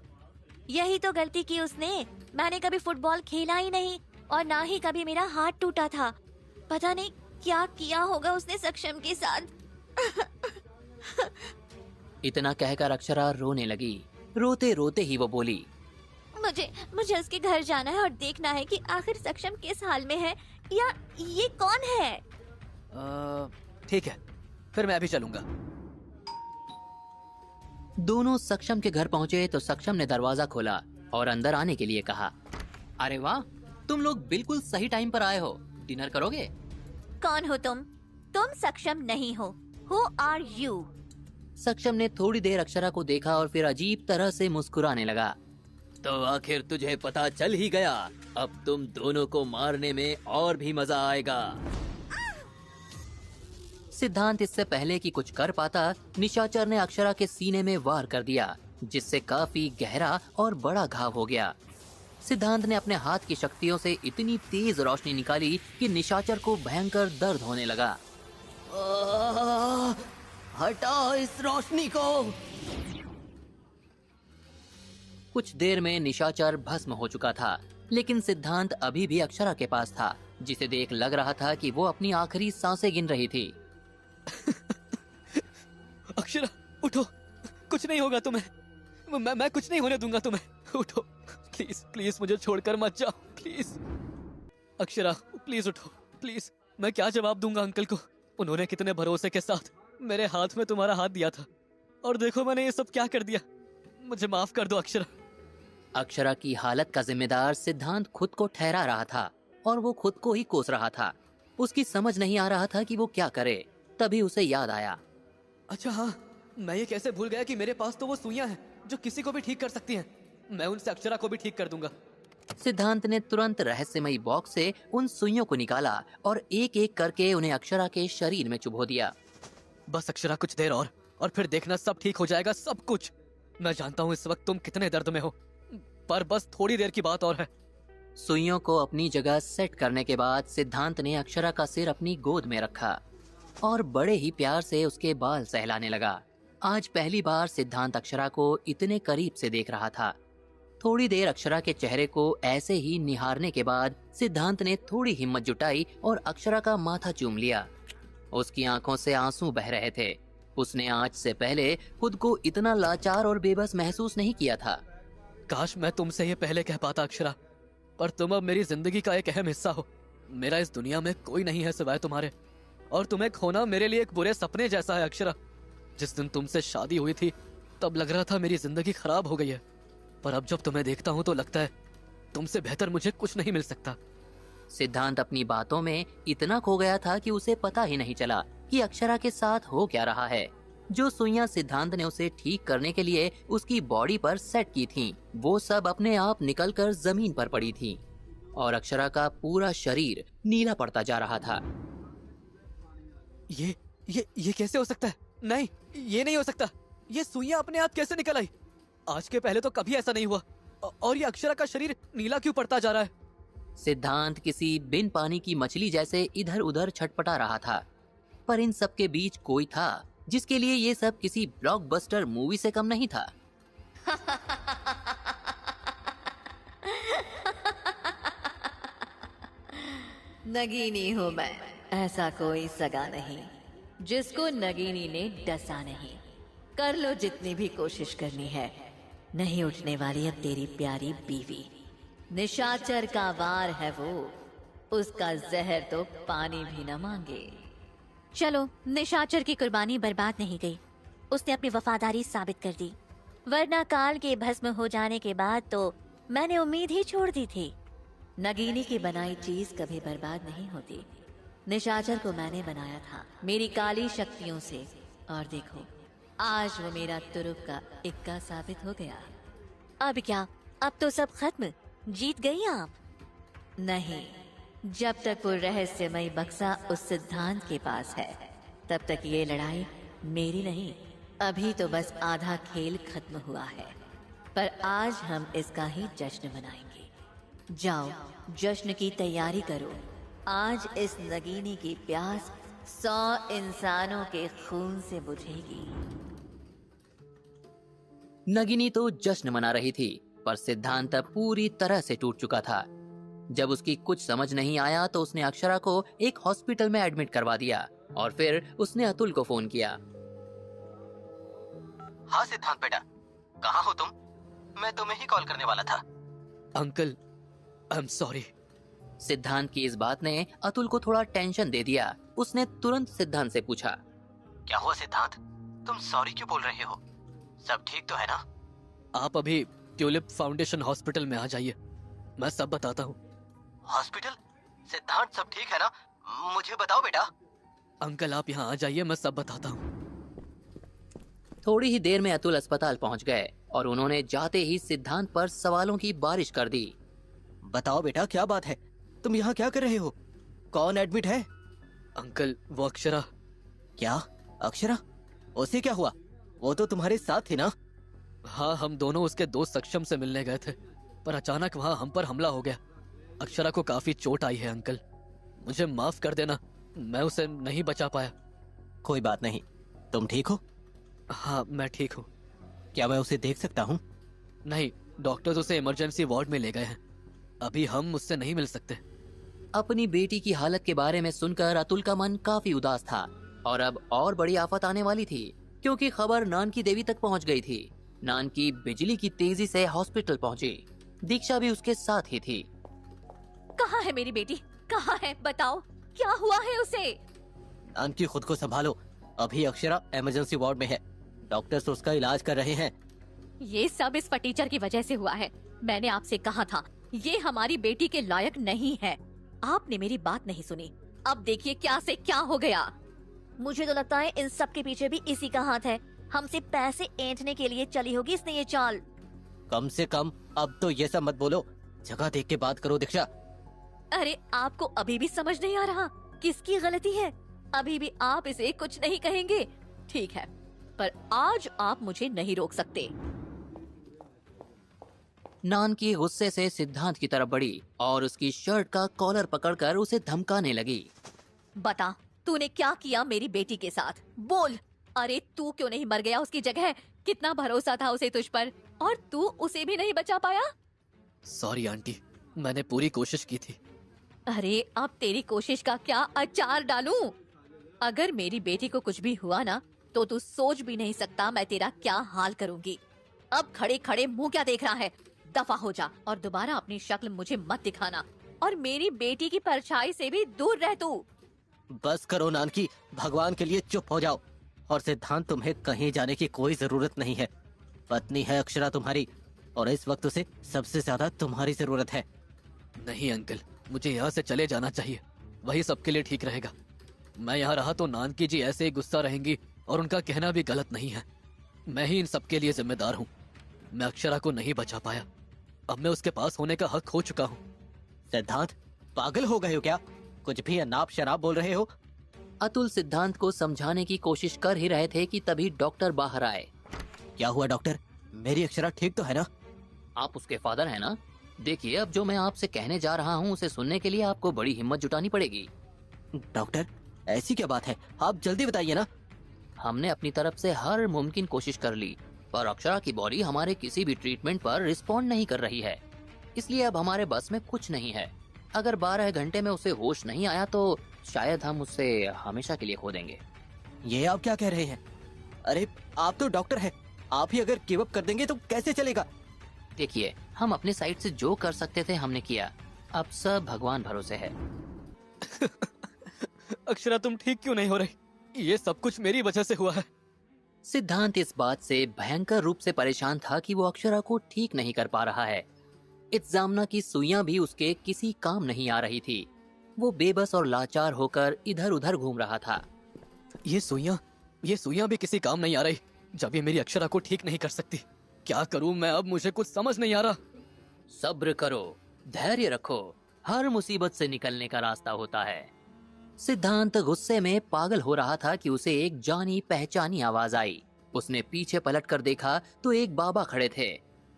यही तो गलती की उसने। मैंने कभी फुटबॉल खेला ही नहीं और ना ही कभी मेरा हाथ टूटा था। पता नहीं क्या किया होगा उसने सक्षम के साथ। इतना कहकर अक्षरा रोने लगी। रोते रोते ही वो बोली। मुझे उसके घर जाना है और देखना है कि आखिर सक्षम किस हाल में है या ये कौन है। ठीक है, फिर मैं भी चलूंगा। दोनों सक्षम के घर पहुंचे तो सक्षम ने दरवाजा खोला और अंदर आने के लिए कहा। अरे वाह, तुम लोग बिल्कुल सही टाइम पर आए हो। डिनर करोगे? कौन हो तुम? तुम सक्षम नहीं हो। Who are you? सक्षम ने थोड़ी देर अक्षरा को देखा और फिर अजीब तरह से मुस्कुराने लगा। तो आखिर तुझे पता चल ही गया। अब तुम दोनों को मारने में और भी मजा आएगा। सिद्धांत इससे पहले कि कुछ कर पाता, निशाचर ने अक्षरा के सीने में वार कर दिया, जिससे काफी गहरा और बड़ा घाव हो गया। सिद्धांत ने अपने हाथ की शक्तियों से इतनी तेज रोशनी निकाली कि निशाचर को भयंकर दर्द होने लगा। हटाओ इस रोशनी को। कुछ देर में निशाचर भस्म हो चुका था, लेकिन सिद्धांत अभी भी अक्षरा के पास था, जिसे देख लग रहा था कि वो अपनी आखिरी सांसें गिन रही थी। अक्षरा उठो, कुछ नहीं होगा तुम्हें। मैं कुछ नहीं होने दूंगा तुम्हें। उठो प्लीज, प्लीज मुझे छोड़कर मत जाओ प्लीज। अक्षरा प्लीज उठो प्लीज। मैं क्या जवाब दूंगा अंकल को? उन्होंने कितने भरोसे के साथ मेरे हाथ में तुम्हारा हाथ दिया था, और देखो मैंने ये सब क्या कर दिया। मुझे माफ कर दो अक्षरा। अक्षरा की हालत का जिम्मेदार सिद्धांत खुद को ठहरा रहा था, और वो खुद को ही कोस रहा था। उसकी समझ नहीं आ रहा था कि वो क्या करे। तभी उसे याद आया। अच्छा हाँ, मैं ये कैसे भूल गया कि मेरे पास तो वो सुइयां हैं जो किसी को भी ठीक कर सकती हैं। मैं उनसे अक्षरा को भी ठीक कर दूंगा। सिद्धांत ने तुरंत रहस्यमयी बॉक्स से उन सुइयों को निकाला और एक एक करके उन्हें अक्षरा के शरीर में चुभो दिया। बस अक्षरा कुछ देर और फिर देखना सब ठीक हो जाएगा, सब कुछ। मैं जानता हूँ इस वक्त तुम कितने दर्द में हो, पर बस थोड़ी देर की बात और है। सुइयों को अपनी जगह सेट करने के बाद सिद्धांत ने अक्षरा का सिर अपनी गोद में रखा और बड़े ही प्यार से उसके बाल सहलाने लगा। आज पहली बार सिद्धांत अक्षरा को इतने करीब से देख रहा था। थोड़ी देर अक्षरा के चेहरे को ऐसे ही निहारने के बाद सिद्धांत ने थोड़ी हिम्मत जुटाई और अक्षरा का माथा चूम लिया। उसकी आंखों से आंसू बह रहे थे। उसने आज से पहले खुद को इतना लाचार और बेबस महसूस नहीं किया था। काश मैं तुमसे ये पहले कह पाता अक्षरा, पर तुम अब मेरी जिंदगी का एक अहम हिस्सा हो। मेरा इस दुनिया में कोई नहीं है सिवाय तुम्हारे, और तुम्हें खोना मेरे लिए एक बुरे सपने जैसा है अक्षरा। जिस दिन तुमसे शादी हुई थी तब लग रहा था मेरी जिंदगी खराब हो गई है, पर अब जब तुम्हें देखता हूँ तो लगता है तुमसे बेहतर मुझे कुछ नहीं मिल सकता। सिद्धांत अपनी बातों में इतना खो गया था कि उसे पता ही नहीं चला कि अक्षरा के साथ हो क्या रहा है। जो सुइयां सिद्धांत ने उसे ठीक करने के लिए उसकी बॉडी पर सेट की थीं, वो सब अपने आप निकलकर जमीन पर पड़ी थीं और अक्षरा का पूरा शरीर नीला पड़ता जा रहा था। ये कैसे हो सकता है? नहीं, ये नहीं हो सकता। ये सुइयां अपने आप कैसे निकल आई? आज के पहले तो कभी ऐसा नहीं हुआ। और ये अक्षरा का शरीर नीला क्यों पड़ता जा रहा है? सिद्धांत किसी बिन पानी की मछली जैसे इधर उधर छटपटा रहा था, पर इन सब के बीच कोई था जिसके लिए ये सब किसी ब्लॉकबस्टर मूवी से कम नहीं था। नगीनी हूँ मैं, ऐसा कोई सगा नहीं जिसको नगीनी ने डसा नहीं। कर लो जितनी भी कोशिश करनी है, नहीं उठने वाली अब तेरी प्यारी बीवी। निशाचर का वार है वो, उसका जहर तो पानी भी न मांगे। चलो, निशाचर की कुर्बानी बर्बाद नहीं गई। उसने अपनी वफादारी साबित कर दी, वरना काल के भस्म हो जाने के बाद तो मैंने उम्मीद ही छोड़ दी थी। नगीनी की बनाई चीज कभी बर्बाद नहीं होती। निशाचर को मैंने बनाया था मेरी काली शक्तियों से, और देखो आज वो मेरा तुरुप का इक्का साबित हो गया। अब क्या? अब तो सब खत्म, जीत गई आप। नहीं, जब तक वो रहस्यमयी बक्सा उस सिद्धांत के पास है तब तक ये लड़ाई मेरी नहीं। अभी तो बस आधा खेल खत्म हुआ है, पर आज हम इसका ही जश्न मनाएंगे। जाओ, जश्न की तैयारी करो। आज इस नगीनी की प्यास 100 इंसानों के खून से बुझेगी। नगिनी तो जश्न मना रही थी, पर सिद्धांत पूरी तरह से टूट चुका था। जब उसकी कुछ समझ नहीं आया तो उसने अक्षरा को एक हॉस्पिटल में एडमिट करवा दिया और फिर उसने अतुल को फोन किया। हाँ सिद्धांत बेटा, कहाँ हो तुम? मैं तुम्हें ही कॉल करने वाला था। Uncle, I am sorry. सिद्धांत की इस बात ने अतुल को थोड़ा टेंशन दे दिया। उसने तुरंत सिद्धांत से पूछा, क्या हुआ सिद्धांत? तुम सॉरी क्यों बोल रहे हो? सब ठीक तो है ना? आप अभी ट्यूलिप फाउंडेशन हॉस्पिटल में आ जाइए, मैं सब बताता हूँ। हॉस्पिटल? सिद्धांत सब ठीक है ना? मुझे बताओ बेटा। अंकल आप यहाँ आ जाइए, मैं सब बताता हूँ। थोड़ी ही देर में अतुल अस्पताल पहुंच गए और उन्होंने जाते ही सिद्धांत पर सवालों की बारिश कर दी। बताओ बेटा, क्या बात है? तुम यहाँ क्या कर रहे हो? कौन एडमिट है? अंकल वो अक्षरा। क्या? अक्षरा? उसे क्या हुआ? वो तो तुम्हारे साथ थी ना? हाँ, हम दोनों उसके दोस्त सक्षम से मिलने गए थे, पर अचानक वहाँ हम पर हमला हो गया। अक्षरा को काफी चोट आई है अंकल, मुझे माफ कर देना, मैं उसे नहीं बचा पाया। कोई बात नहीं, तुम ठीक हो? हाँ मैं ठीक हूँ। क्या मैं उसे देख सकता हूँ? नहीं, डॉक्टर्स उसे इमरजेंसी वार्ड में ले गए हैं, अभी हम उससे नहीं मिल सकते। अपनी बेटी की हालत के बारे में सुनकर अतुल का मन काफी उदास था और अब और बड़ी आफत आने वाली थी, क्योंकि खबर नानकी देवी तक पहुंच गई थी। नानकी बिजली की तेजी से हॉस्पिटल पहुंची, दीक्षा भी उसके साथ ही थी। कहाँ है मेरी बेटी? कहाँ है? बताओ, क्या हुआ है उसे? नानकी खुद को संभालो, अभी अक्षरा इमरजेंसी वार्ड में है, डॉक्टर्स उसका इलाज कर रहे हैं। ये सब इस फटीचर की वजह से हुआ है। मैंने आपसे कहा था, ये हमारी बेटी के लायक नहीं है। आपने मेरी बात नहीं सुनी। अब देखिए क्या से क्या हो गया। मुझे तो लगता है इन सब के पीछे भी इसी का हाथ है। हमसे पैसे ऐंठने के लिए चली होगी इसने ये चाल। कम से कम अब तो ये सब मत बोलो, जगह देख के बात करो दीक्षा। अरे आपको अभी भी समझ नहीं आ रहा किसकी गलती है? अभी भी आप इसे कुछ नहीं कहेंगे? ठीक है, पर आज आप मुझे नहीं रोक सकते। नानकी गुस्से से सिद्धांत की तरफ बढ़ी और उसकी शर्ट का कॉलर पकड़कर उसे धमकाने लगी। बता, तूने क्या किया मेरी बेटी के साथ? बोल। अरे तू क्यों नहीं मर गया उसकी जगह? कितना भरोसा था उसे तुझ पर, और तू उसे भी नहीं बचा पाया। सॉरी आंटी, मैंने पूरी कोशिश की थी। अरे अब तेरी कोशिश का क्या अचार डालूं? अगर मेरी बेटी को कुछ भी हुआ ना, तो तू सोच भी नहीं सकता मैं तेरा क्या हाल करूंगी। अब खड़े खड़े मुंह क्या देख रहा है? दफा हो जा और दोबारा अपनी शक्ल मुझे मत दिखाना, और मेरी बेटी की परछाई से भी दूर रह तू। बस करो नानकी, भगवान के लिए चुप हो जाओ। और सिद्धांत, तुम्हें कहीं जाने की कोई जरूरत नहीं है। पत्नी है अक्षरा तुम्हारी, और इस वक्त उसे सबसे ज्यादा तुम्हारी जरूरत है। नहीं अंकल, मुझे यहाँ से चले जाना चाहिए, वही सबके लिए ठीक रहेगा। मैं यहाँ रहा तो नानकी जी ऐसे ही गुस्सा रहेंगी, और उनका कहना भी गलत नहीं है। मैं ही इन सबके लिए जिम्मेदार हूँ। मैं अक्षरा को नहीं बचा पाया, अब मैं उसके पास होने का हक खो चुका हूँ। सिद्धांत, पागल हो गए हो क्या? कुछ भी अनाप शनाप बोल रहे हो। अतुल सिद्धांत को समझाने की कोशिश कर ही रहे थे कि तभी डॉक्टर बाहर आए। क्या हुआ डॉक्टर? मेरी अक्षरा ठीक तो है ना? आप उसके फादर हैं ना? देखिए, अब जो मैं आपसे कहने जा रहा हूँ उसे सुनने के लिए आपको बड़ी हिम्मत जुटानी पड़ेगी। डॉक्टर, ऐसी क्या बात है? आप जल्दी बताइए ना। हमने अपनी तरफ से हर मुमकिन कोशिश कर ली, पर अक्षरा की बॉडी हमारे किसी भी ट्रीटमेंट पर रिस्पॉन्ड नहीं कर रही है, इसलिए अब हमारे बस में कुछ नहीं है। अगर 12 घंटे में उसे होश नहीं आया तो शायद हम उसे हमेशा के लिए खो देंगे। ये आप क्या कह रहे हैं? अरे आप तो डॉक्टर हैं, आप ही अगर गिव अप कर देंगे तो कैसे चलेगा? देखिए, हम अपने साइड से जो कर सकते थे हमने किया, अब सब भगवान भरोसे है। अक्षरा तुम ठीक क्यों नहीं हो रही? ये सब कुछ मेरी वजह से हुआ है। सिद्धांत इस बात से भयंकर रूप से परेशान था कि वो अक्षरा को ठीक नहीं कर पा रहा है। इत्जामना की सुइयां भी उसके किसी काम नहीं आ रही थी। वो बेबस और लाचार होकर इधर उधर घूम रहा था। ये सुइयां भी किसी काम नहीं आ रही, जब ये मेरी अक्षरा को ठीक नहीं कर सकती। क्या करूं मैं अब? मुझे कुछ समझ नहीं आ रहा। सब्र करो, धैर्य रखो, हर मुसीबत से निकलने का रास्ता होता है। सिद्धांत गुस्से में पागल हो रहा था कि उसे एक जानी पहचानी आवाज आई। उसने पीछे पलटकर देखा तो एक बाबा खड़े थे।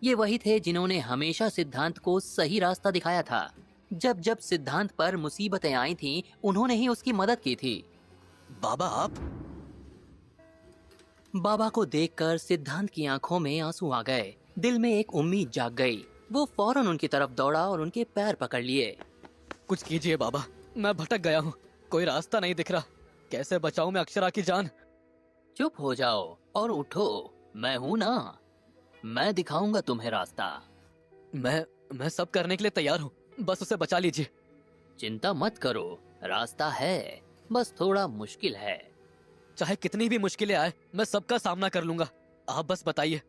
ये वही थे जिन्होंने हमेशा सिद्धांत को सही रास्ता दिखाया था। जब जब सिद्धांत पर मुसीबतें आई थीं, उन्होंने ही उसकी मदद की थी। बाबा आप? बाबा को देखकर सिद्धांत की आंखों में आंसू आ गए। दिल में एक उम्मीद जाग गई। वो फौरन उनकी तरफ दौड़ा और उनके पैर पकड़ लिए। कुछ कीजिए बाबा, मैं भटक गया हूँ, कोई रास्ता नहीं दिख रहा। कैसे बचाऊं मैं अक्षरा की जान? चुप हो जाओ और उठो, मैं हूँ ना, मैं दिखाऊंगा तुम्हें रास्ता। मैं सब करने के लिए तैयार हूँ, बस उसे बचा लीजिए। चिंता मत करो, रास्ता है, बस थोड़ा मुश्किल है। चाहे कितनी भी मुश्किलें आए, मैं सबका सामना कर लूंगा। आप बस बताइए।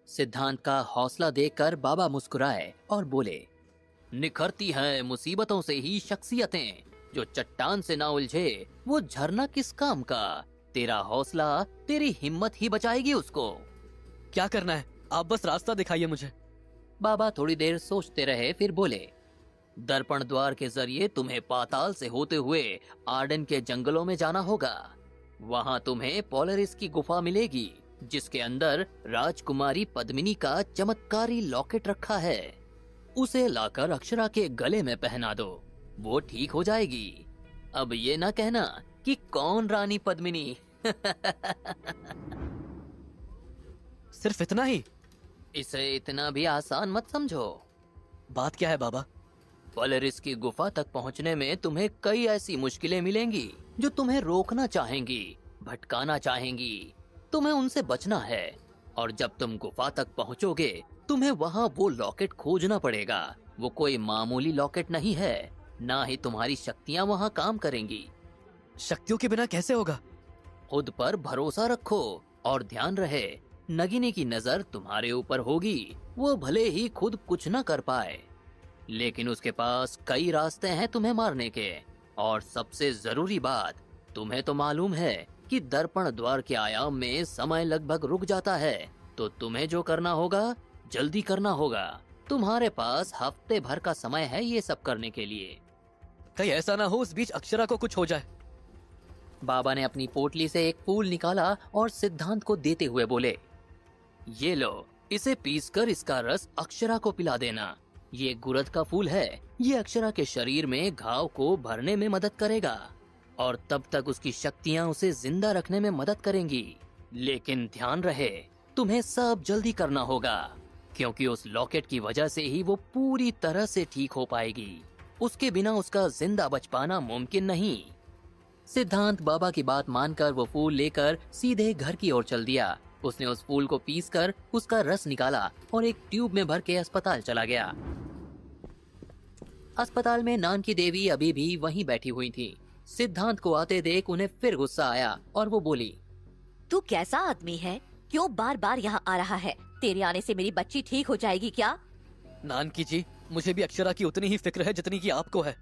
सिद्धांत का हौसला देखकर बाबा मुस्कुराए और बोले, निखरती हैं मुसीबतों से ही शख्सियतें। जो चट्टान से ना उलझे वो झरना किस काम का। तेरा हौसला, तेरी हिम्मत ही बचाएगी उसको। क्या करना है? आप बस रास्ता दिखाइए मुझे। बाबा थोड़ी देर सोचते रहे, फिर बोले, दर्पण द्वार के जरिए तुम्हें पाताल से होते हुए आर्डन के जंगलों में जाना होगा। वहाँ तुम्हें पोलरिस की गुफा मिलेगी, जिसके अंदर राजकुमारी पद्मिनी का चमत्कारी लॉकेट रखा है। उसे लाकर अक्षरा के गले में पहना दो, वो ठीक हो जाएगी। अब ये ना कहना कि कौन रानी पद्मिनी। सिर्फ इतना ही? इसे इतना भी आसान मत समझो। बात क्या है बाबा? पोलरिस की गुफा तक पहुंचने में तुम्हें कई ऐसी मुश्किलें मिलेंगी जो तुम्हें रोकना चाहेंगी, भटकाना चाहेंगी। तुम्हें उनसे बचना है, और जब तुम गुफा तक पहुंचोगे तुम्हें वहां वो लॉकेट खोजना पड़ेगा। वो कोई मामूली लॉकेट नहीं है, ना ही तुम्हारी शक्तियां वहां काम करेंगी। शक्तियों के बिना कैसे होगा? खुद पर भरोसा रखो और ध्यान रहे, नगीने की नजर तुम्हारे ऊपर होगी। वो भले ही खुद कुछ न कर पाए, लेकिन उसके पास कई रास्ते हैं तुम्हें मारने के। और सबसे जरूरी बात, तुम्हें तो मालूम है कि दर्पण द्वार के आयाम में समय लगभग रुक जाता है, तो तुम्हें जो करना होगा जल्दी करना होगा। तुम्हारे पास हफ्ते भर का समय है ये सब करने के लिए। कहीं ऐसा ना हो उस बीच अक्षरा को कुछ हो जाए। बाबा ने अपनी पोटली से एक फूल निकाला और सिद्धांत को देते हुए बोले, ये लो, इसे पीसकर इसका रस अक्षरा को पिला देना। ये गुरद का फूल है, ये अक्षरा के शरीर में घाव को भरने में मदद करेगा और तब तक उसकी शक्तियाँ उसे जिंदा रखने में मदद करेंगी। लेकिन ध्यान रहे, तुम्हें सब जल्दी करना होगा, क्योंकि उस लॉकेट की वजह से ही वो पूरी तरह से ठीक हो पाएगी। उसके बिना उसका जिंदा बच पाना मुमकिन नहीं। सिद्धांत बाबा की बात मानकर वो फूल लेकर सीधे घर की ओर चल दिया। उसने उस फूल को पीसकर उसका रस निकाला और एक ट्यूब में भर के अस्पताल चला गया। अस्पताल में नानकी देवी अभी भी वहीं बैठी हुई थी। सिद्धांत को आते देख उन्हें फिर गुस्सा आया और वो बोली, तू कैसा आदमी है? क्यों बार बार यहाँ आ रहा है? तेरे आने से मेरी बच्ची ठीक हो जाएगी क्या? नानकी जी, मुझे भी अक्षरा की उतनी ही फिक्र है जितनी की आपको है।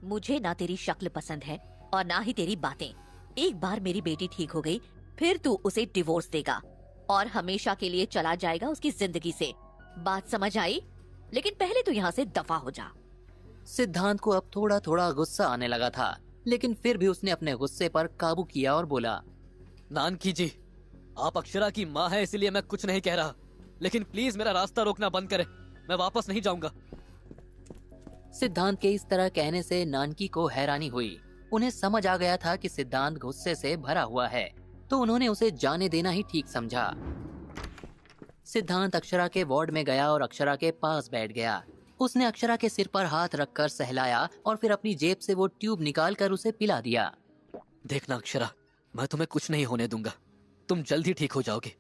मुझे ना तेरी शक्ल पसंद है और ना ही तेरी बातें। एक बार मेरी बेटी ठीक हो गई, फिर तू उसे डिवोर्स देगा और हमेशा के लिए चला जाएगा उसकी जिंदगी से। बात समझ आई? लेकिन पहले तू यहाँ से दफा हो जा। सिद्धांत को अब थोड़ा थोड़ा गुस्सा आने लगा था, लेकिन फिर भी उसने अपने गुस्से पर काबू किया और बोला, नानकी जी, आप अक्षरा की माँ है इसलिए मैं कुछ नहीं कह रहा, लेकिन प्लीज मेरा रास्ता रोकना बंद करें। मैं वापस नहीं जाऊंगा। सिद्धांत के इस तरह कहने से नानकी को हैरानी हुई। उन्हें समझ आ गया था कि सिद्धांत गुस्से से भरा हुआ है, तो उन्होंने उसे जाने देना ही ठीक समझा। सिद्धांत अक्षरा के वार्ड में गया और अक्षरा के पास बैठ गया। उसने अक्षरा के सिर पर हाथ रखकर सहलाया और फिर अपनी जेब से वो ट्यूब निकालकर उसे पिला दिया। देखना अक्षरा, मैं तुम्हें कुछ नहीं होने दूंगा। तुम जल्द ही ठीक हो जाओगे।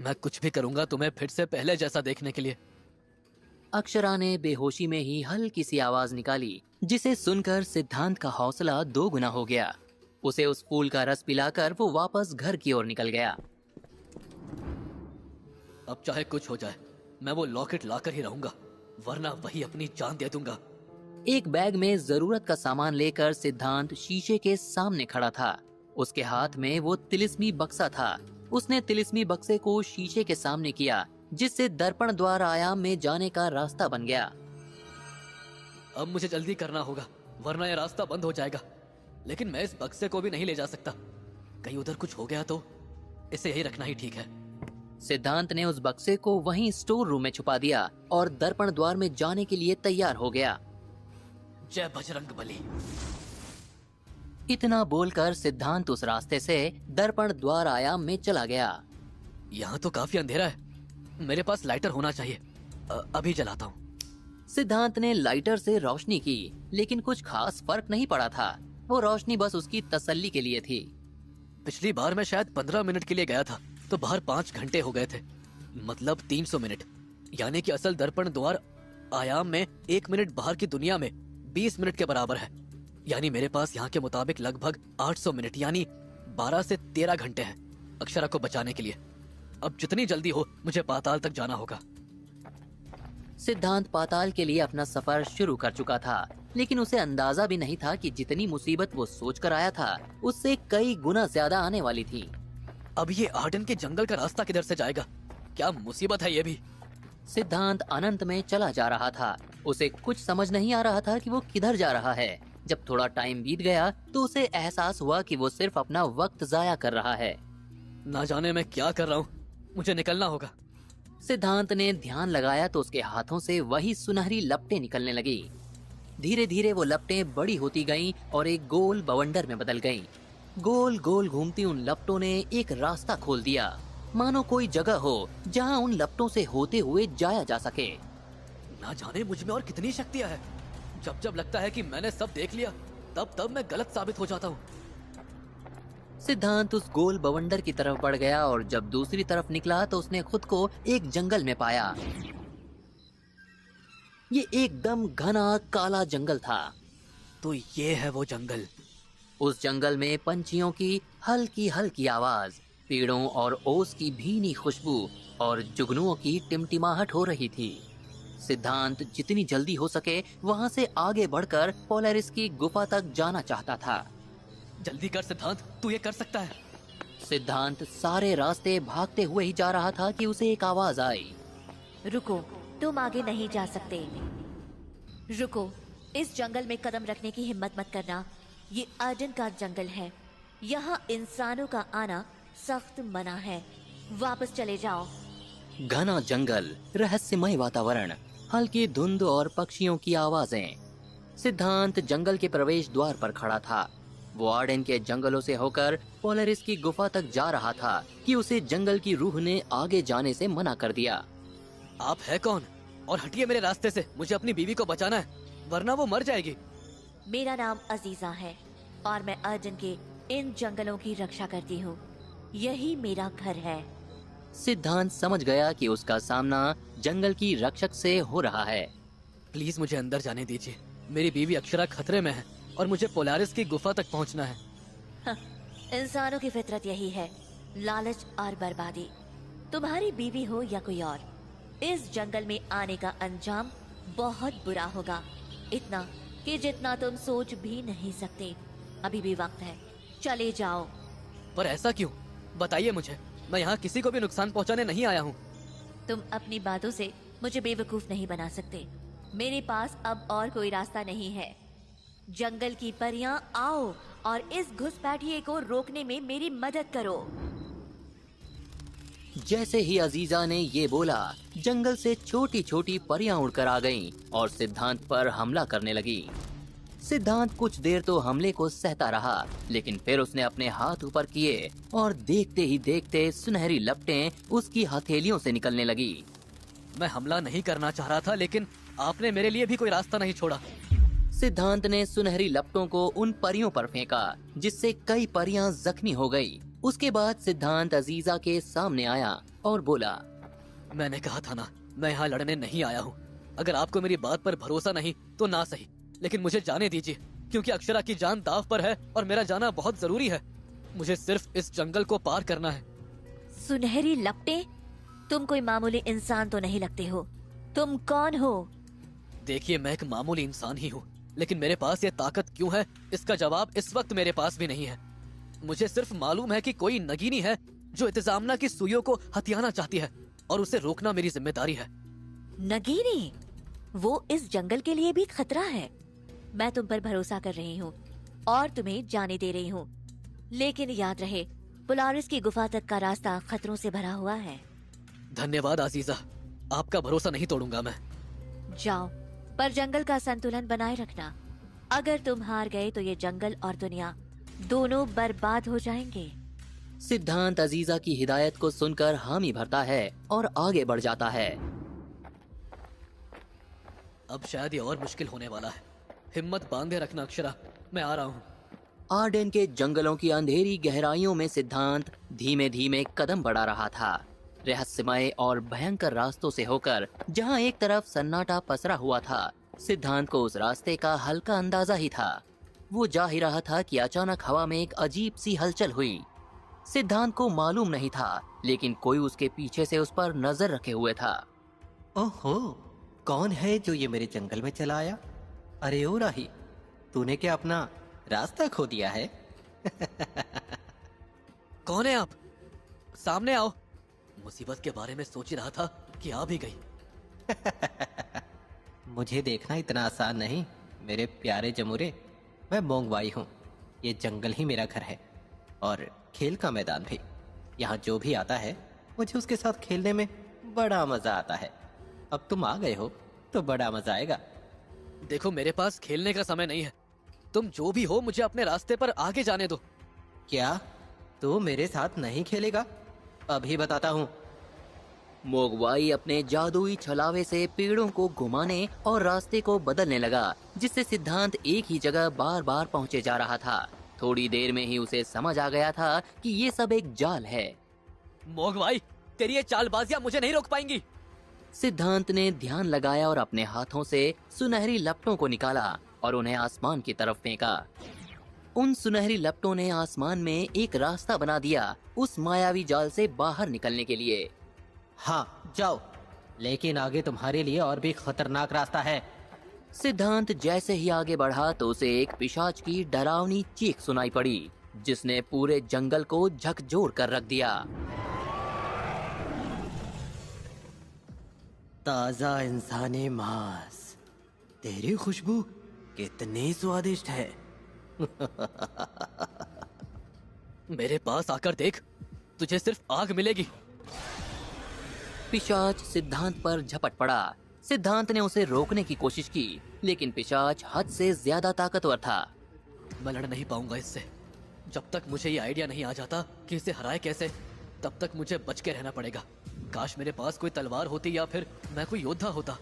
मैं कुछ भी करूंगा तुम्हें फिर से पहले जैसा देखने के लिए। अक्षरा ने बेहोशी में ही हल्की सी आवाज निकाली, जिसे सुनकर सिद्धांत का हौसला 2 गुना हो गया। उसे उस फूल का रस पिलाकर वो वापस घर की ओर निकल गया। अब चाहे कुछ हो जाए, मैं वो लॉकेट लाकर ही रहूंगा, वरना वही अपनी जान दे दूंगा। एक बैग में जरूरत का सामान लेकर सिद्धांत शीशे के सामने खड़ा था। उसके हाथ में वो तिलिस्मी बक्सा था। उसने तिलिस्मी बक्से को शीशे के सामने किया, जिससे दर्पण द्वार आयाम में जाने का रास्ता बन गया। अब मुझे जल्दी करना होगा, वरना यह रास्ता बंद हो जाएगा। लेकिन मैं इस बक्से को भी नहीं ले जा सकता, कहीं उधर कुछ हो गया तो। इसे यही रखना ही ठीक है। सिद्धांत ने उस बक्से को वहीं स्टोर रूम में छुपा दिया और दर्पण द्वार में जाने के लिए तैयार हो गया। जय बजरंग बली। इतना बोलकर सिद्धांत उस रास्ते से दर्पण द्वार आयाम में चला गया। यहाँ तो काफी अंधेरा है, मेरे पास लाइटर होना चाहिए। अभी जलाता हूँ। सिद्धांत ने लाइटर से रोशनी की, लेकिन कुछ खास फर्क नहीं पड़ा था। वो रोशनी बस उसकी तसल्ली के लिए थी। पिछली बार मैं शायद 15 मिनट के लिए गया था, तो बाहर 5 घंटे हो गए थे, मतलब 300 मिनट। यानी कि असल दर्पण द्वार आयाम में 1 मिनट बाहर की दुनिया में 20 मिनट के बराबर है। यानी मेरे पास यहाँ के मुताबिक लगभग 800 मिनट यानी 12 से 13 घंटे हैं अक्षरा को बचाने के लिए। अब जितनी जल्दी हो मुझे पाताल तक जाना होगा। सिद्धांत पाताल के लिए अपना सफर शुरू कर चुका था, लेकिन उसे अंदाजा भी नहीं था कि जितनी मुसीबत वो सोच कर आया था उससे कई गुना ज्यादा आने वाली थी। अब ये आर्डन के जंगल का रास्ता किधर से जाएगा? क्या मुसीबत है ये भी। सिद्धांत अनंत में चला जा रहा था। उसे कुछ समझ नहीं आ रहा था कि वो किधर जा रहा है। जब थोड़ा टाइम बीत गया तो उसे एहसास हुआ कि वो सिर्फ अपना वक्त जाया कर रहा है। ना जाने मैं क्या कर रहा हूँ, मुझे निकलना होगा। सिद्धांत ने ध्यान लगाया तो उसके हाथों से वही सुनहरी लपटें निकलने लगी। धीरे धीरे वो लपटें बड़ी होती गईं और एक गोल बवंडर में बदल गईं। गोल गोल घूमती उन लपटों ने एक रास्ता खोल दिया, मानो कोई जगह हो जहां उन लपटों से होते हुए जाया जा सके। ना जाने मुझ में और कितनी शक्तियाँ है। जब जब लगता है कि मैंने सब देख लिया, तब तब मैं गलत साबित हो जाता हूँ। सिद्धांत उस गोल बवंडर की तरफ बढ़ गया और जब दूसरी तरफ निकला तो उसने खुद को एक जंगल में पाया। ये एकदम घना काला जंगल था। तो ये है वो जंगल। उस जंगल में पंछियों की हल्की हल्की आवाज, पेड़ों और ओस की भीनी खुशबू और जुगनुओं की टिमटिमाहट हो रही थी। सिद्धांत जितनी जल्दी हो सके वहां से आगे बढ़कर पोलरिस की गुफा तक जाना चाहता था। जल्दी कर सिद्धांत, तू ये कर सकता है। सिद्धांत सारे रास्ते भागते हुए ही जा रहा था कि उसे एक आवाज आई। रुको, तुम आगे नहीं जा सकते। रुको, इस जंगल में कदम रखने की हिम्मत मत करना। ये आर्डन का जंगल है, यहाँ इंसानों का आना सख्त मना है। वापस चले जाओ। घना जंगल, रहस्यमय वातावरण, हल्की धुंध और पक्षियों की आवाजें। सिद्धांत जंगल के प्रवेश द्वार पर खड़ा था। वो आर्डन के जंगलों से होकर पोलरिस की गुफा तक जा रहा था कि उसे जंगल की रूह ने आगे जाने से मना कर दिया। आप है कौन? और हटिए मेरे रास्ते से, मुझे अपनी बीवी को बचाना है, वरना वो मर जाएगी। मेरा नाम अजीजा है और मैं आर्डन के इन जंगलों की रक्षा करती हूँ। यही मेरा घर है। सिद्धांत समझ गया कि उसका सामना जंगल की रक्षक से हो रहा है। प्लीज मुझे अंदर जाने दीजिए। मेरी बीवी अक्षरा खतरे में है और मुझे पोलारिस की गुफा तक पहुंचना है। इंसानों की फितरत यही है, लालच और बर्बादी। तुम्हारी बीवी हो या कोई और, इस जंगल में आने का अंजाम बहुत बुरा होगा। इतना कि जितना तुम सोच भी नहीं सकते। अभी भी वक्त है, चले जाओ। पर ऐसा क्यों? बताइए मुझे, मैं यहाँ किसी को भी नुकसान पहुँचाने नहीं आया हूँ। तुम अपनी बातों से मुझे बेवकूफ नहीं बना सकते। मेरे पास अब और कोई रास्ता नहीं है। जंगल की परियां, आओ और इस घुसपैठिए को रोकने में मेरी मदद करो। जैसे ही अजीजा ने ये बोला, जंगल से छोटी छोटी परियां उड़कर आ गईं और सिद्धांत पर हमला करने लगी। सिद्धांत कुछ देर तो हमले को सहता रहा, लेकिन फिर उसने अपने हाथ ऊपर किए और देखते ही देखते सुनहरी लपटें उसकी हथेलियों से निकलने लगी। मैं हमला नहीं करना चाह रहा था, लेकिन आपने मेरे लिए भी कोई रास्ता नहीं छोड़ा। सिद्धांत ने सुनहरी लपटों को उन परियों पर फेंका, जिससे कई परियां जख्मी हो गई। उसके बाद सिद्धांत अजीजा के सामने आया और बोला, मैंने कहा था ना, मैं यहाँ लड़ने नहीं आया हूँ। अगर आपको मेरी बात पर भरोसा नहीं तो ना सही, लेकिन मुझे जाने दीजिए, क्योंकि अक्षरा की जान दाव पर है और मेरा जाना बहुत जरूरी है। मुझे सिर्फ इस जंगल को पार करना है। सुनहरी लपटें? तुम कोई मामूली इंसान तो नहीं लगते हो। तुम कौन हो? देखिए, मैं एक मामूली इंसान ही हूँ, लेकिन मेरे पास ये ताकत क्यों है, इसका जवाब इस वक्त मेरे पास भी नहीं है। मुझे सिर्फ मालूम है कि कोई नगीनी है जो इंतजामना की सुइयों को हथियाना चाहती है और उसे रोकना मेरी जिम्मेदारी है। नगीनी? वो इस जंगल के लिए भी खतरा है। मैं तुम पर भरोसा कर रही हूँ और तुम्हें जाने दे रही हूँ, लेकिन याद रहे, पोलारिस की गुफा तक का रास्ता खतरों से भरा हुआ है। धन्यवाद अजीजा, आपका भरोसा नहीं तोड़ूंगा मैं। जाओ, पर जंगल का संतुलन बनाए रखना। अगर तुम हार गए तो ये जंगल और दुनिया दोनों बर्बाद हो जाएंगे। सिद्धांत अजीजा की हिदायत को सुनकर हामी भरता है और आगे बढ़ जाता है। अब शायद ये और मुश्किल होने वाला है। हिम्मत बांधे रखना अक्षरा, मैं आ रहा हूँ। आर्डेन के जंगलों की अंधेरी गहराइयों में सिद्धांत धीमे धीमे कदम बढ़ा रहा था, रहस्यमय और भयंकर रास्तों से होकर, जहां एक तरफ सन्नाटा पसरा हुआ था। सिद्धांत को उस रास्ते का हल्का अंदाजा ही था। वो जा ही रहा था कि अचानक हवा में एक अजीब सी हलचल हुई। सिद्धांत को मालूम नहीं था, लेकिन कोई उसके पीछे से उस पर नजर रखे हुए था। ओहो, कौन है जो ये मेरे जंगल में चला आया? अरे ओ राही, तूने क्या अपना रास्ता खो दिया है? कौन है आप? सामने आओ। मुसीबत के बारे में सोच ही रहा था कि आ भी गई। मुझे देखना इतना आसान नहीं मेरे प्यारे जमुरे। मैं मोंगवाई हूँ। ये जंगल ही मेरा घर है और खेल का मैदान भी। यहाँ जो भी आता है मुझे उसके साथ खेलने में बड़ा मजा आता है। अब तुम आ गए हो तो बड़ा मजा आएगा। देखो, मेरे पास खेलने का समय नहीं है। तुम जो भी हो, मुझे अपने रास्ते पर आगे जाने दो। क्या तू मेरे साथ नहीं खेलेगा? अभी बताता हूँ। मोगवाई अपने जादुई छलावे से पेड़ों को घुमाने और रास्ते को बदलने लगा, जिससे सिद्धांत एक ही जगह बार बार पहुंचे जा रहा था। थोड़ी देर में ही उसे समझ आ गया था कि ये सब एक जाल है। मोगवाई, तेरी ये चालबाजियां मुझे नहीं रोक पाएंगी। सिद्धांत ने ध्यान लगाया और अपने हाथों से सुनहरी लपटों को निकाला और उन्हें आसमान की तरफ फेंका। उन सुनहरी लपटों ने आसमान में एक रास्ता बना दिया उस मायावी जाल से बाहर निकलने के लिए। हाँ जाओ, लेकिन आगे तुम्हारे लिए और भी खतरनाक रास्ता है। सिद्धांत जैसे ही आगे बढ़ा तो उसे एक पिशाच की डरावनी चीख सुनाई पड़ी, जिसने पूरे जंगल को झकझोर कर रख दिया। ताजा इंसानी मांस, तेरी खुशबू कितनी स्वादिष्ट है। मेरे पास आकर देख, तुझे सिर्फ आग मिलेगी। पिशाच सिद्धांत पर झपट पड़ा। सिद्धांत ने उसे रोकने की कोशिश की, लेकिन पिशाच हद से ज्यादा ताकतवर था। मैं लड़ नहीं पाऊंगा इससे। जब तक मुझे ये आइडिया नहीं आ जाता कि इसे हराए कैसे, तब तक मुझे बच के रहना पड़ेगा। काश मेरे पास कोई तलवार होती या फिर मैं कोई योद्धा होता।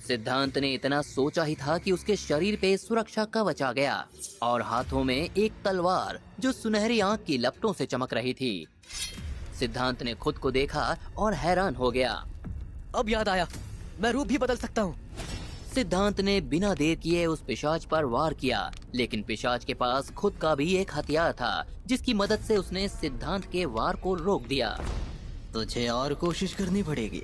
सिद्धांत ने इतना सोचा ही था कि उसके शरीर पे सुरक्षा कवच आ गया और हाथों में एक तलवार जो सुनहरी आंख की लपटों से चमक रही थी। सिद्धांत ने खुद को देखा और हैरान हो गया। अब याद आया, मैं रूप भी बदल सकता हूँ। सिद्धांत ने बिना देर किए उस पिशाच पर वार किया, लेकिन पिशाच के पास खुद का भी एक हथियार था, जिसकी मदद से उसने सिद्धांत के वार को रोक दिया। तुझे और कोशिश करनी पड़ेगी।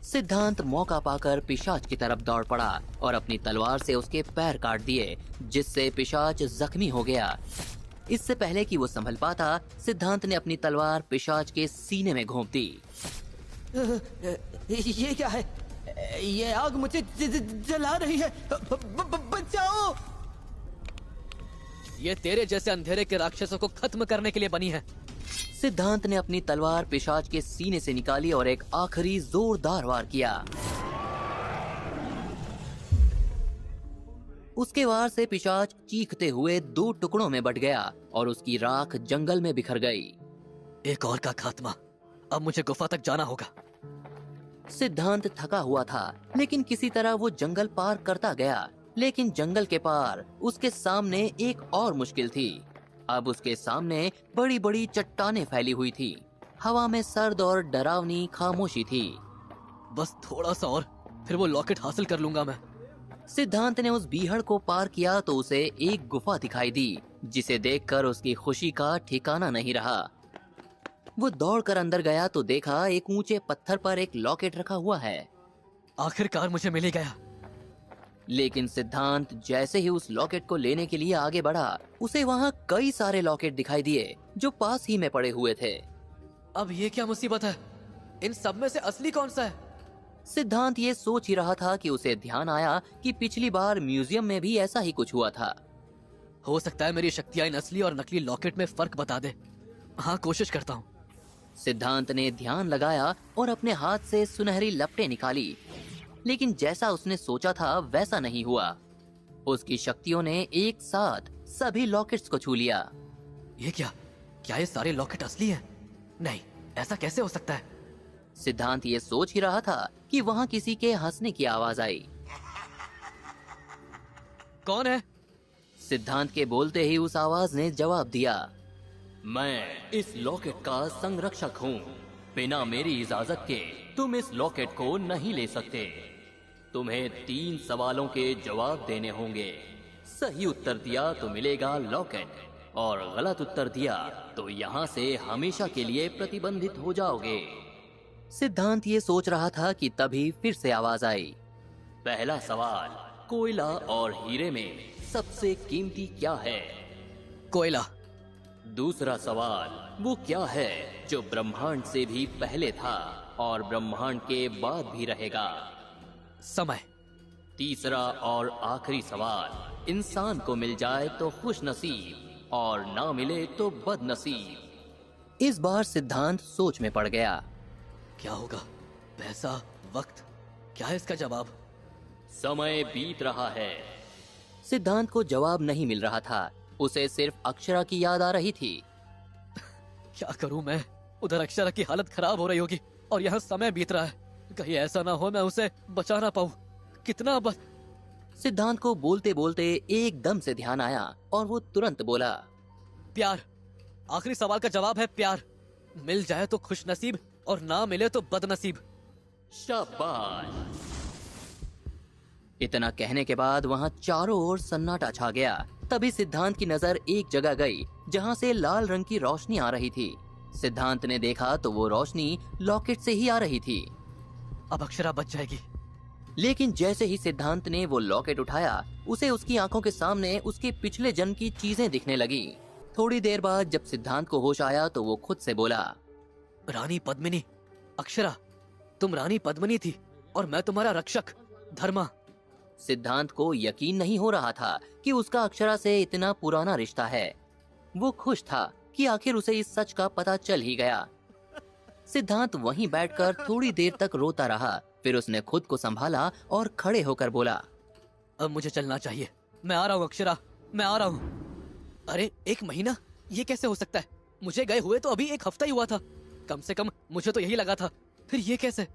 सिद्धांत मौका पाकर पिशाच की तरफ दौड़ पड़ा और अपनी तलवार से उसके पैर काट दिए, जिससे पिशाच जख्मी हो गया। इससे पहले कि वो संभल पाता, सिद्धांत ने अपनी तलवार पिशाच के सीने में घोंप दी। ये क्या है? ये आग मुझे जला रही है। बचाओ! ये तेरे जैसे अंधेरे के राक्षसों को खत्म करने के लिए बनी है। सिद्धांत ने अपनी तलवार पिशाच के सीने से निकाली और एक आखिरी जोरदार वार किया। उसके वार से पिशाच चीखते हुए 2 टुकड़ों में बट गया और उसकी राख जंगल में बिखर गई। एक और का खात्मा। अब मुझे गुफा तक जाना होगा। सिद्धांत थका हुआ था, लेकिन किसी तरह वो जंगल पार करता गया। लेकिन जंगल के पार उसके सामने एक और मुश्किल थी। अब उसके सामने बड़ी बड़ी चट्टानें फैली हुई थी। हवा में सर्द और डरावनी खामोशी थी। बस थोड़ा सा और, फिर वो लॉकेट हासिल कर लूंगा मैं। सिद्धांत ने उस बीहड़ को पार किया तो उसे एक गुफा दिखाई दी, जिसे देखकर उसकी खुशी का ठिकाना नहीं रहा। वो दौड़कर अंदर गया तो देखा एक ऊंचे पत्थर पर एक लॉकेट रखा हुआ है। आखिरकार मुझे मिल ही गया। लेकिन सिद्धांत जैसे ही उस लॉकेट को लेने के लिए आगे बढ़ा, उसे वहाँ कई सारे लॉकेट दिखाई दिए जो पास ही में पड़े हुए थे। अब ये क्या मुसीबत है? इन सब में से असली कौन सा है? सिद्धांत ये सोच ही रहा था कि उसे ध्यान आया कि पिछली बार म्यूजियम में भी ऐसा ही कुछ हुआ था। हो सकता है मेरी शक्तियां इन असली और नकली लॉकेट में फर्क बता दे। हाँ, कोशिश करता हूँ। सिद्धांत ने ध्यान लगाया और अपने हाथ से सुनहरी लपटें निकाली, लेकिन जैसा उसने सोचा था वैसा नहीं हुआ। उसकी शक्तियों ने एक साथ सभी लॉकेट्स को छू लिया। ये क्या? क्या ये सारे लॉकेट असली हैं? नहीं, ऐसा कैसे हो सकता है? सिद्धांत ये सोच ही रहा था कि वहाँ किसी के हंसने की आवाज आई। कौन है? सिद्धांत के बोलते ही उस आवाज ने जवाब दिया, मैं इस लॉकेट का संरक्षक हूँ। बिना मेरी इजाजत के तुम इस लॉकेट को नहीं ले सकते। तुम्हें 3 सवालों के जवाब देने होंगे। सही उत्तर दिया तो मिलेगा लॉकेट, और गलत उत्तर दिया तो यहाँ से हमेशा के लिए प्रतिबंधित हो जाओगे। सिद्धांत ये सोच रहा था कि तभी फिर से आवाज आई। पहला सवाल, कोयला और हीरे में सबसे कीमती क्या है? कोयला। दूसरा सवाल, वो क्या है जो ब्रह्मांड से भी पहले था और ब्रह्मांड के बाद भी रहेगा? समय। तीसरा और आखिरी सवाल, इंसान को मिल जाए तो खुश नसीब और ना मिले तो बदनसीब। इस बार सिद्धांत सोच में पड़ गया। क्या होगा? पैसा, वक्त, क्या है इसका जवाब? समय बीत रहा है। सिद्धांत को जवाब नहीं मिल रहा था, उसे सिर्फ अक्षरा की याद आ रही थी। क्या करूं मैं? उधर अक्षरा की हालत खराब हो रही होगी और यहाँ समय बीत रहा है। कहीं ऐसा ना हो मैं उसे बचा ना पाऊं। कितना सिद्धांत को बोलते बोलते एकदम से ध्यान आया और वो तुरंत बोला, प्यार। आखिरी सवाल का जवाब है प्यार। मिल जाए तो खुशनसीब और ना मिले तो बदनसीब। शाबाश। इतना कहने के बाद वहाँ चारों ओर सन्नाटा छा गया। तभी सिद्धांत की नजर एक जगह गई जहाँ से लाल रंग की रोशनी आ रही थी। सिद्धांत ने देखा तो वो रोशनी लॉकेट से ही आ रही थी। अब अक्षरा बच जाएगी। लेकिन जैसे ही सिद्धांत ने वो लॉकेट उठाया, उसे उसकी आंखों के सामने उसके पिछले जन्म की चीजें दिखने लगी। थोड़ी देर बाद जब सिद्धांत को होश आया तो वो खुद से बोला, रानी पद्मिनी। अक्षरा, तुम रानी पद्मिनी थी और मैं तुम्हारा रक्षक धर्मा। सिद्धांत को यकीन नहीं हो रहा था कि उसका अक्षरा से इतना पुराना रिश्ता है। वो खुश था कि आखिर उसे इस सच का पता चल ही गया। सिद्धांत वहीं बैठकर थोड़ी देर तक रोता रहा। फिर उसने खुद को संभाला और खड़े होकर बोला, अब मुझे चलना चाहिए। मैं आ रहा हूँ अक्षरा, मैं आ रहा हूँ। अरे 1 महीना? ये कैसे हो सकता है? मुझे गए हुए तो अभी 1 हफ्ता ही हुआ था। कम से कम मुझे तो यही लगा था। फिर ये कैसे?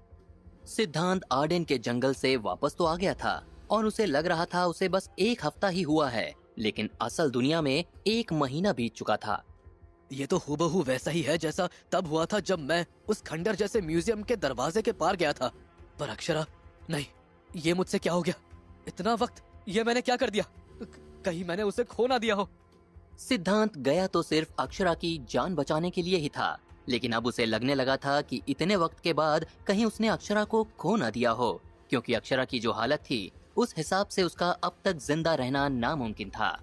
सिद्धांत आर्डेन के जंगल से वापस तो आ गया था और उसे लग रहा था उसे बस 1 हफ्ता ही हुआ है, लेकिन असल दुनिया में 1 महीना बीत चुका था। ये तो हूबहू वैसा ही है जैसा तब हुआ था जब मैं उस खंडर जैसे म्यूजियम के दरवाजे के पार गया था। पर अक्षरा नहीं, ये मुझसे क्या हो गया? इतना वक्त, ये मैंने क्या कर दिया? कहीं मैंने उसे खो ना दिया हो। सिद्धांत गया तो सिर्फ अक्षरा की जान बचाने के लिए ही था, लेकिन अब उसे लगने लगा था कि इतने वक्त के बाद कहीं उसने अक्षरा को खो ना दिया हो, क्योंकि अक्षरा की जो हालत थी उस हिसाब से उसका अब तक जिंदा रहना नामुमकिन था।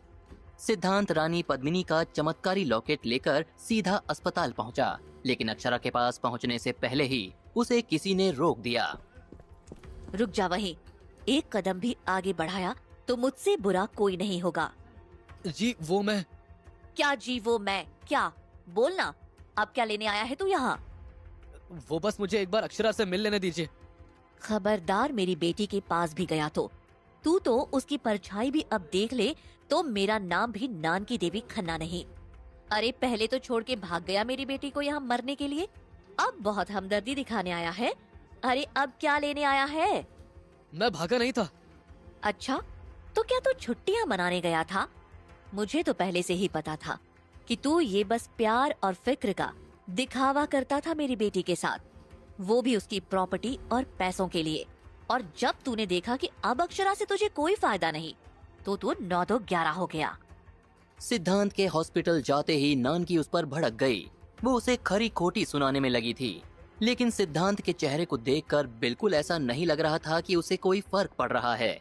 सिद्धांत रानी पद्मिनी का चमत्कारी लॉकेट लेकर सीधा अस्पताल पहुंचा, लेकिन अक्षरा के पास पहुंचने से पहले ही उसे किसी ने रोक दिया। रुक जा वहीं। एक कदम भी आगे बढ़ाया तो मुझसे बुरा कोई नहीं होगा। जी वो मैं। क्या जी वो मैं? क्या बोलना? अब क्या लेने आया है तू यहाँ? वो बस मुझे एक बार अक्षरा से मिल लेने दीजिए। खबरदार मेरी बेटी के पास भी गया तो तू तो उसकी परछाई भी अब देख ले तो मेरा नाम भी नान की देवी खन्ना नहीं। अरे पहले तो छोड़ के भाग गया मेरी बेटी को यहाँ मरने के लिए, अब बहुत हमदर्दी दिखाने आया है। अरे अब क्या लेने आया है? मैं भागा नहीं था। अच्छा, तो क्या तू छुट्टियाँ मनाने गया था? मुझे तो पहले से ही पता था कि तू ये बस प्यार और फिक्र का दिखावा करता था मेरी बेटी के साथ, वो भी उसकी प्रॉपर्टी और पैसों के लिए। और जब तूने देखा कि अब अक्षरा से तुझे कोई फायदा नहीं, तो तू 9 तो 11 हो गया। सिद्धांत के हॉस्पिटल जाते ही नानकी उस पर भड़क गई। वो उसे खरी खोटी सुनाने में लगी थी, लेकिन सिद्धांत के चेहरे को देखकर बिल्कुल ऐसा नहीं लग रहा था कि उसे कोई फर्क पड़ रहा है।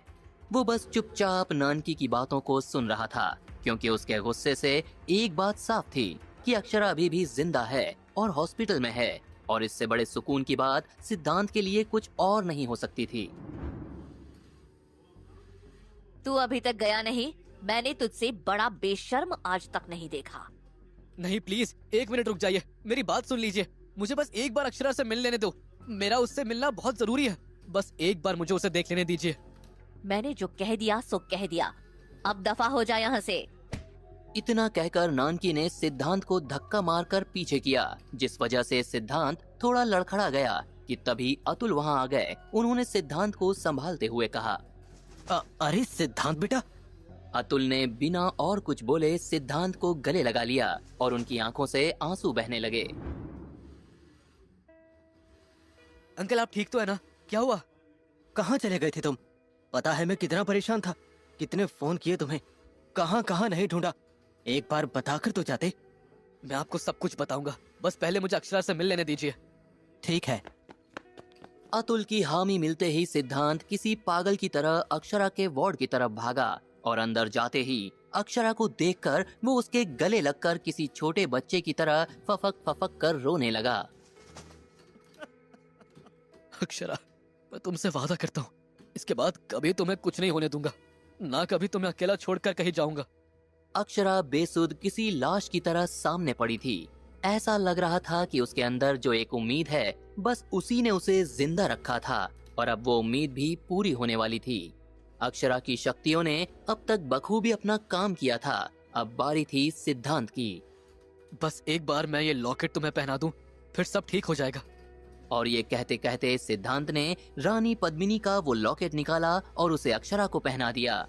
वो बस चुपचाप नानकी की बातों को सुन रहा था, क्योंकि उसके गुस्से से एक बात साफ थी कि अक्षरा अभी भी जिंदा है और हॉस्पिटल में है, और इससे बड़े सुकून की बात सिद्धांत के लिए कुछ और नहीं हो सकती थी। तू अभी तक गया नहीं? मैंने तुझसे बड़ा बेशर्म आज तक नहीं देखा। नहीं प्लीज 1 मिनट रुक जाइए, मेरी बात सुन लीजिए। मुझे बस एक बार अक्षरा से मिल लेने दो। मेरा उससे मिलना बहुत जरूरी है। बस एक बार मुझे उसे देख लेने दीजिए। मैंने जो कह दिया सो कह दिया, अब दफा हो जा यहाँ से। इतना कहकर नानकी ने सिद्धांत को धक्का मारकर पीछे किया, जिस वजह से सिद्धांत थोड़ा लड़खड़ा गया कि तभी अतुल वहाँ आ गए। उन्होंने सिद्धांत को संभालते हुए कहा, अरे सिद्धांत बेटा। अतुल ने बिना और कुछ बोले सिद्धांत को गले लगा लिया और उनकी आंखों से आंसू बहने लगे। अंकल आप ठीक तो है ना? क्या हुआ? कहाँ चले गए थे तुम? पता है मैं कितना परेशान था, कितने फोन किए तुम्हें, कहाँ कहाँ नहीं ढूंढा। एक बार बताकर तो जाते। मैं आपको सब कुछ बताऊंगा, बस पहले मुझे अक्षरा से मिल लेने दीजिए। ठीक है। अतुल की हामी मिलते ही सिद्धांत किसी पागल की तरह अक्षरा के वार्ड की तरफ भागा और अंदर जाते ही अक्षरा को देखकर वो उसके गले लगकर किसी छोटे बच्चे की तरह फफक फफक कर रोने लगा। अक्षरा, मैं तुमसे वादा करता हूँ, इसके बाद कभी तुम्हें कुछ नहीं होने दूंगा, ना कभी तुम्हें अकेला छोड़कर कहीं जाऊंगा। अक्षरा बेसुध किसी लाश की तरह सामने पड़ी थी। ऐसा लग रहा था कि उसके अंदर जो एक उम्मीद है, बस उसी ने उसे जिंदा रखा था और अब वो उम्मीद भी पूरी होने वाली थी। अक्षरा की शक्तियों ने अब तक बखूबी अपना काम किया था, अब बारी थी सिद्धांत की। बस एक बार मैं ये लॉकेट तुम्हें पहना दूं, फिर सब ठीक हो जाएगा। और ये कहते कहते सिद्धांत ने रानी पद्मिनी का वो लॉकेट निकाला और उसे अक्षरा को पहना दिया।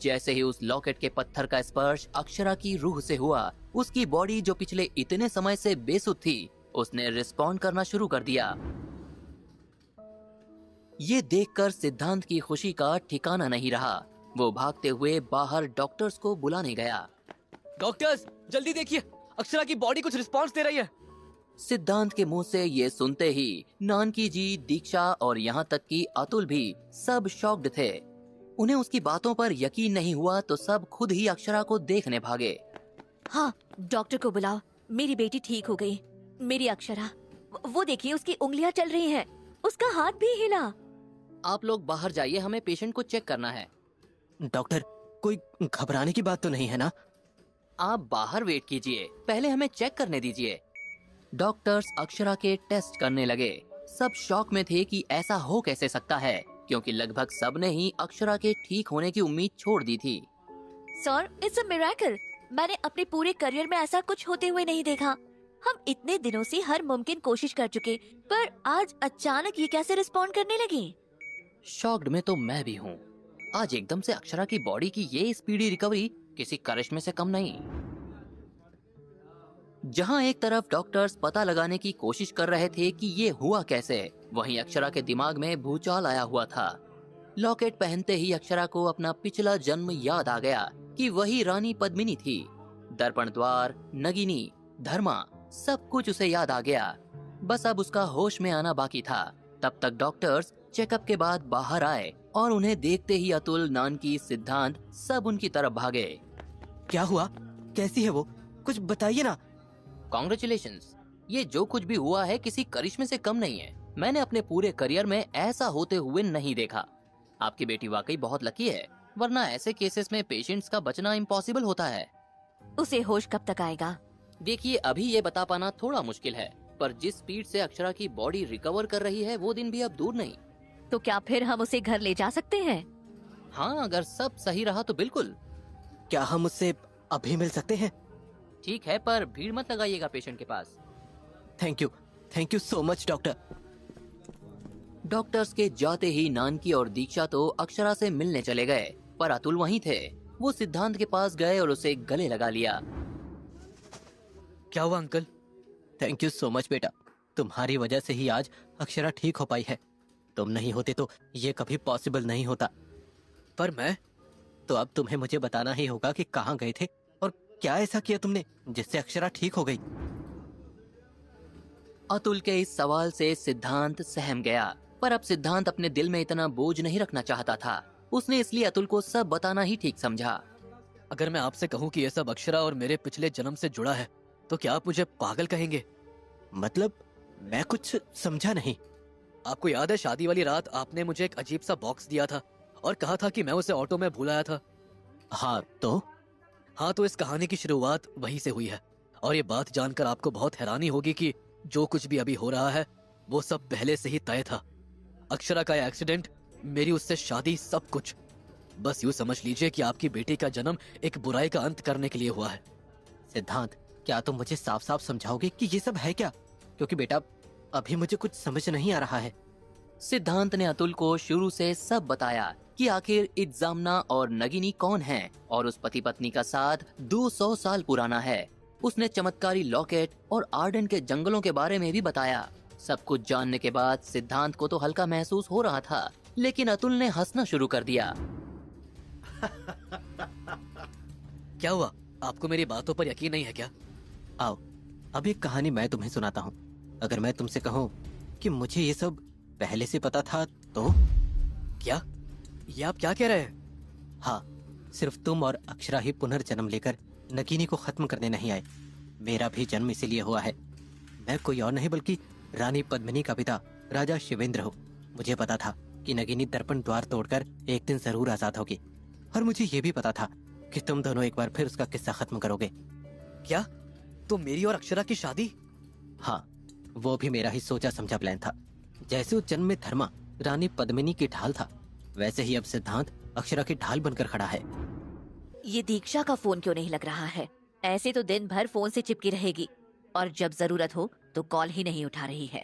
जैसे ही उस लॉकेट के पत्थर का स्पर्श अक्षरा की रूह से हुआ, उसकी बॉडी जो पिछले इतने समय से बेसुध थी, उसने रिस्पॉन्ड करना शुरू कर दिया। ये देखकर सिद्धांत की खुशी का ठिकाना नहीं रहा। वो भागते हुए बाहर डॉक्टर्स को बुलाने गया। डॉक्टर्स, जल्दी देखिए, अक्षरा की बॉडी कुछ रिस्पॉन्स दे रही है। सिद्धांत के मुंह से ये सुनते ही नानकी जी, दीक्षा और यहाँ तक कि अतुल भी सब शॉक्ड थे। उन्हें उसकी बातों पर यकीन नहीं हुआ तो सब खुद ही अक्षरा को देखने भागे। हाँ, डॉक्टर को बुलाओ, मेरी बेटी ठीक हो गई। मेरी अक्षरा, वो देखिए उसकी उंगलियां चल रही हैं, उसका हाथ भी हिला। आप लोग बाहर जाइए, हमें पेशेंट को चेक करना है। डॉक्टर, कोई घबराने की बात तो नहीं है ना? आप बाहर वेट कीजिए, पहले हमें चेक करने दीजिए। डॉक्टर्स अक्षरा के टेस्ट करने लगे। सब शॉक में थे कि ऐसा हो कैसे सकता है, क्योंकि लगभग सब ने ही अक्षरा के ठीक होने की उम्मीद छोड़ दी थी। Sir, it's a miracle. मैंने अपने पूरे करियर में ऐसा कुछ होते हुए नहीं देखा। हम इतने दिनों से हर मुमकिन कोशिश कर चुके, पर आज अचानक ये कैसे रिस्पॉन्ड करने लगी? शॉक्ड में तो मैं भी हूँ। आज एकदम से अक्षरा की बॉडी की ये स्पीडी रिकवरी किसी करिश्मे से कम नहीं। जहाँ एक तरफ डॉक्टर्स पता लगाने की कोशिश कर रहे थे कि ये हुआ कैसे, वहीं अक्षरा के दिमाग में भूचाल आया हुआ था। लॉकेट पहनते ही अक्षरा को अपना पिछला जन्म याद आ गया कि वही रानी पद्मिनी थी। दर्पण द्वार, नगिनी, धर्मा, सब कुछ उसे याद आ गया। बस अब उसका होश में आना बाकी था। तब तक डॉक्टर्स चेकअप के बाद बाहर आए और उन्हें देखते ही अतुल, नानकी, सिद्धांत सब उनकी तरफ भागे। क्या हुआ? कैसी है वो? कुछ बताइए ना। कॉन्ग्रेचुलेशंस, ये जो कुछ भी हुआ है किसी करिश्मे से कम नहीं है। मैंने अपने पूरे करियर में ऐसा होते हुए नहीं देखा। आपकी बेटी वाकई बहुत लकी है, वरना ऐसे केसेस में पेशेंट्स का बचना इम्पॉसिबल होता है। उसे होश कब तक आएगा? देखिए, अभी ये बता पाना थोड़ा मुश्किल है, पर जिस स्पीड से अक्षरा की बॉडी रिकवर कर रही है, वो दिन भी अब दूर नहीं। तो क्या फिर हम उसे घर ले जा सकते हैं? हाँ, अगर सब सही रहा तो बिल्कुल। क्या हम उससे अभी मिल सकते हैं? ठीक है, पर भीड़ मत लगाइएगा पेशेंट के पास। Thank you so much doctor. Doctors के जाते ही नानकी और दीक्षा तो अक्षरा से मिलने चले गए, पर अतुल वहीं थे। वो सिद्धांत के पास गए और उसे गले लगा लिया। क्या हुआ uncle? Thank you so much बेटा, तुम्हारी वजह से ही आज अक्षरा ठीक हो पाई है। तुम नहीं होते तो ये कभी पॉसिबल नहीं होता। पर मैं तो अब तुम्हें मुझे बताना ही होगा कि कहाँ गए थे और क्या ऐसा किया तुमने जिससे अक्षरा ठीक हो गई। अतुल के इस सवाल से सिद्धांत सहम गया, पर अब सिद्धांत अपने दिल में इतना बोझ नहीं रखना चाहता था। उसने इसलिए अतुल को सब बताना ही ठीक समझा। अगर मैं आपसे कहूँ कि ये सब अक्षरा और मेरे पिछले जन्म से जुड़ा है, तो क्या आप मुझे पागल कहेंगे? मतलब मैं कुछ समझा नहीं। आपको याद है शादी वाली रात आपने मुझे एक अजीब सा बॉक्स दिया था और कहा था कि मैं उसे ऑटो में भूल आया था? हाँ तो इस कहानी की शुरुआत वहीं से हुई है। और ये बात जानकर आपको बहुत हैरानी होगी कि जो कुछ भी अभी हो रहा है वो सब पहले से ही तय था। अक्षरा का एक्सीडेंट, मेरी उससे शादी, सब कुछ। बस यूँ समझ लीजिए कि आपकी बेटी का जन्म एक बुराई का अंत करने के लिए हुआ है। सिद्धांत, क्या तुम मुझे साफ साफ समझाओगे कि ये सब है क्या? क्योंकि बेटा अभी मुझे कुछ समझ नहीं आ रहा है। सिद्धांत ने अतुल को शुरू से सब बताया कि आखिर इत्जामना और नगिनी कौन हैं और उस पति पत्नी का साथ 200 साल पुराना है। उसने चमत्कारी लॉकेट और आर्डन के जंगलों के बारे में भी बताया। सब कुछ जानने के बाद सिद्धांत को तो हल्का महसूस हो रहा था, लेकिन अतुल ने हंसना शुरू कर दिया। क्या हुआ? आपको मेरी बातों पर यकीन नहीं है क्या? आओ, अब एक कहानी मैं तुम्हें सुनाता हूँ। अगर मैं तुमसे कहूँ कि मुझे ये सब पहले से पता था तो? क्या? ये आप क्या कह रहे हैं? हाँ, सिर्फ तुम और अक्षरा ही पुनर्जन्म लेकर नगीनी को खत्म करने नहीं आए। मेरा भी जन्म इसीलिए हुआ है। मैं कोई और नहीं बल्कि रानी पद्मिनी का पिता राजा शिवेंद्र हूँ। मुझे पता था कि नगीनी दर्पण द्वार तोड़कर एक दिन जरूर आजाद होगी, और मुझे ये भी पता था कि तुम दोनों एक बार फिर उसका किस्सा खत्म करोगे। क्या? तो मेरी और अक्षरा की शादी? हाँ, वो भी मेरा ही सोचा समझा प्लान था। जैसे उस जन्म में धर्मा रानी पद्मिनी की ढाल था, वैसे ही अब सिद्धांत अक्षरा की ढाल बनकर खड़ा है। ये दीक्षा का फोन क्यों नहीं लग रहा है? ऐसे तो दिन भर फोन से चिपकी रहेगी और जब जरूरत हो तो कॉल ही नहीं उठा रही है।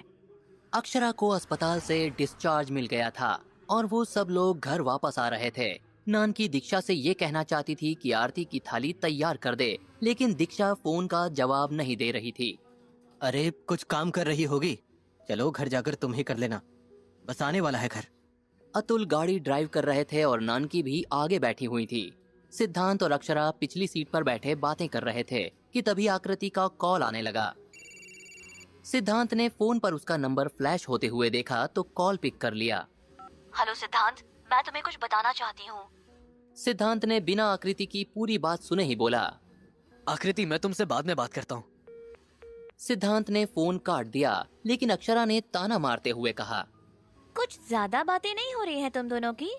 अक्षरा को अस्पताल से डिस्चार्ज मिल गया था और वो सब लोग घर वापस आ रहे थे। नानकी दीक्षा से ये कहना चाहती थी कि आरती की थाली तैयार कर दे, लेकिन दीक्षा फोन का जवाब नहीं दे रही थी। अरे कुछ काम कर रही होगी, चलो घर जाकर तुम ही कर लेना, बस आने वाला है घर। अतुल गाड़ी ड्राइव कर रहे थे और नानकी भी आगे बैठी हुई थी। सिद्धांत और अक्षरा पिछली सीट पर बैठे बातें कर रहे थे कि तभी आकृति का कॉल आने लगा। सिद्धांत ने फोन पर उसका नंबर फ्लैश होते हुए देखा तो कॉल पिक कर लिया। हेलो सिद्धांत, मैं तुम्हें कुछ बताना चाहती हूँ। सिद्धांत ने बिना आकृति की पूरी बात सुने ही बोला। आकृति, मैं तुमसे बाद में बात करता हूँ। सिद्धांत ने फोन काट दिया, लेकिन अक्षरा ने ताना मारते हुए कहा, कुछ ज्यादा बातें नहीं हो रही हैं तुम दोनों की?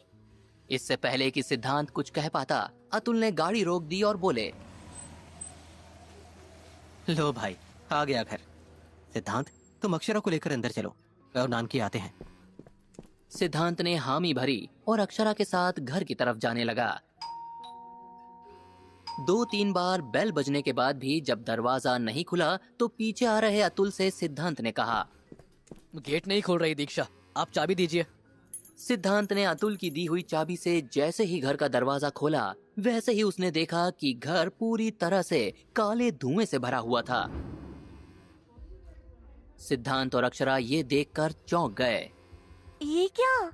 इससे पहले कि सिद्धांत कुछ कह पाता, अतुल ने गाड़ी रोक दी और बोले, लो भाई, आ गया घर। सिद्धांत, तुम अक्षरा को लेकर अंदर चलो, मैं और नानकी आते हैं। सिद्धांत ने हामी भरी और अक्षरा के साथ घर की तरफ जाने लगा। 2-3 बार बेल बजने के बाद भी जब दरवाजा नहीं खुला तो पीछे आ रहे अतुल से सिद्धांत ने कहा, गेट नहीं खोल रही दीक्षा, आप चाबी दीजिए। सिद्धांत ने अतुल की दी हुई चाबी से जैसे ही घर का दरवाजा खोला, वैसे ही उसने देखा कि घर पूरी तरह से काले धुएं से भरा हुआ था। सिद्धांत और अक्षरा ये देखकर चौंक गए। ये क्या?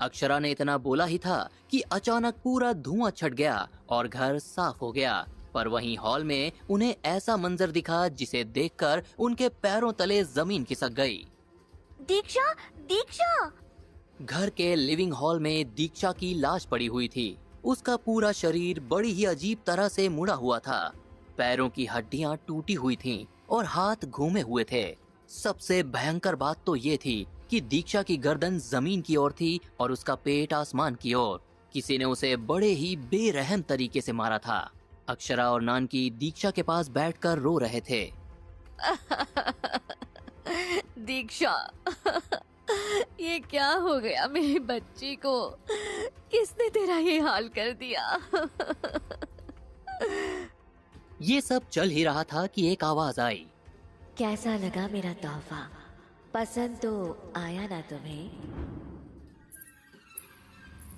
अक्षरा ने इतना बोला ही था कि अचानक पूरा धुआं छट गया और घर साफ हो गया। पर वहीं हॉल में उन्हें ऐसा मंजर दिखा जिसे देखकर उनके पैरों तले जमीन खिसक गई। दीक्षा, दीक्षा! घर के लिविंग हॉल में दीक्षा की लाश पड़ी हुई थी। उसका पूरा शरीर बड़ी ही अजीब तरह से मुड़ा हुआ था। पैरों की हड्डियां टूटी हुई थीं और हाथ घूमे हुए थे। सबसे भयंकर बात तो ये थी कि दीक्षा की गर्दन जमीन की ओर थी और उसका पेट आसमान की ओर। किसी ने उसे बड़े ही बेरहम तरीके से मारा था। अक्षरा और नानकी दीक्षा के पास बैठकर रो रहे थे। दीक्षा, ये क्या हो गया मेरी बच्ची को? किसने तेरा ये हाल कर दिया? ये सब चल ही रहा था कि एक आवाज आई। कैसा लगा मेरा तोहफा? पसंद तो आया ना तुम्हें?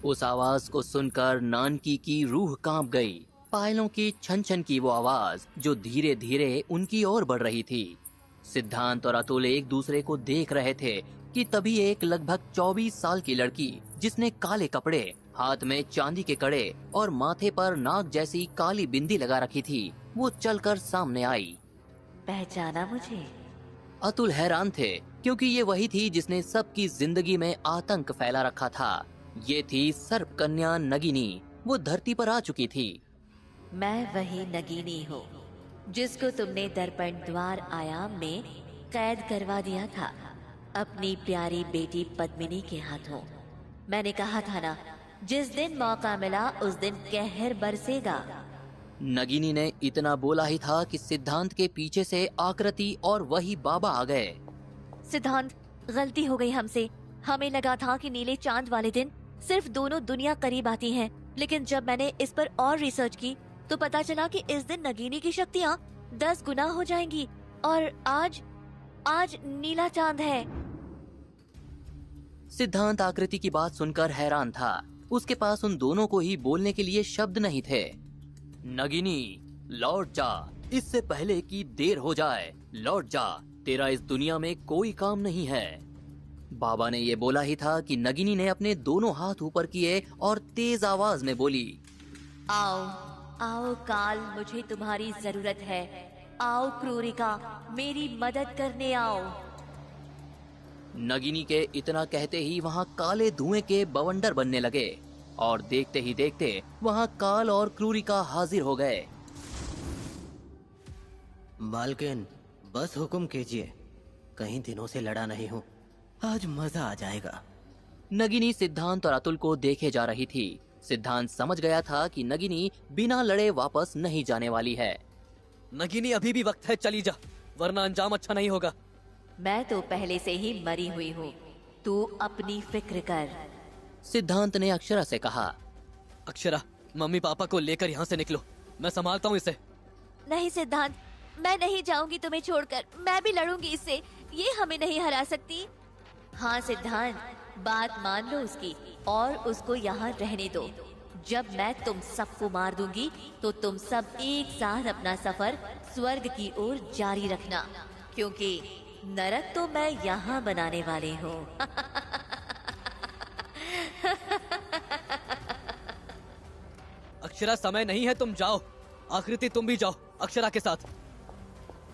उस आवाज को सुनकर नानकी की रूह कांप गई। पायलों की छन छन की वो आवाज जो धीरे धीरे उनकी ओर बढ़ रही थी। सिद्धांत और अतुल एक दूसरे को देख रहे थे कि तभी एक लगभग 24 साल की लड़की जिसने काले कपड़े, हाथ में चांदी के कड़े और माथे पर नाग जैसी काली बिंदी लगा रखी थी, वो चलकर सामने आई। पहचाना मुझे? अतुल हैरान थे क्योंकि ये वही थी जिसने सबकी जिंदगी में आतंक फैला रखा था। ये थी सर्प कन्या नगिनी। वो धरती पर आ चुकी थी। मैं वही नगीनी हूँ जिसको तुमने दर्पण द्वार आयाम में कैद करवा दिया था अपनी प्यारी बेटी पद्मिनी के हाथों। मैंने कहा था ना, जिस दिन मौका मिला उस दिन कहर बरसेगा। नगिनी ने इतना बोला ही था कि सिद्धांत के पीछे से आकृति और वही बाबा आ गए। सिद्धांत, गलती हो गई हमसे। हमें लगा था कि नीले चांद वाले दिन सिर्फ दोनों दुनिया करीब आती हैं, लेकिन जब मैंने इस पर और रिसर्च की तो पता चला कि इस दिन नगीनी की शक्तियाँ 10 गुना हो जाएंगी। और आज नीला चांद है। सिद्धांत आकृति की बात सुनकर हैरान था। उसके पास उन दोनों को ही बोलने के लिए शब्द नहीं थे। नगिनी, लौट जा, इससे पहले कि देर हो जाए। लौट जा, तेरा इस दुनिया में कोई काम नहीं है। बाबा ने ये बोला ही था कि नगिनी ने अपने दोनों हाथ ऊपर किए और तेज आवाज में बोली, आओ, आओ काल, मुझे तुम्हारी जरूरत है। आओ क्रूरिका, मेरी मदद करने आओ। नगिनी के इतना कहते ही वहाँ काले धुएं के बवंडर बनने लगे और देखते ही देखते वहाँ काल और क्रूरिका हाजिर हो गए। मालकिन, बस हुक्म कीजिए, कई दिनों से लड़ा नहीं हूँ, आज मजा आ जाएगा। नगिनी सिद्धांत और अतुल को देखे जा रही थी। सिद्धांत समझ गया था कि नगिनी बिना लड़े वापस नहीं जाने वाली है। नगिनी अभी भी वक्त है, चली जा, वरना अंजाम अच्छा नहीं होगा। मैं तो पहले से ही मरी हुई हूँ, तू अपनी फिक्र कर। सिद्धांत ने अक्षरा से कहा। अक्षरा, मम्मी पापा को लेकर यहाँ से निकलो, मैं संभालता हूँ इसे। नहीं सिद्धांत, मैं नहीं जाऊंगी तुम्हें छोड़कर। मैं भी लड़ूंगी इससे, ये हमें नहीं हरा सकती। हाँ सिद्धांत, बात मान लो उसकी और उसको यहाँ रहने दो। जब मैं तुम सबको मार दूंगी तो तुम सब एक साथ अपना सफर स्वर्ग की ओर जारी रखना, क्योंकि नरक तो मैं यहाँ बनाने वाली हूँ। अक्षरा, समय नहीं है, तुम जाओ। आकृति, तुम भी जाओ अक्षरा के साथ।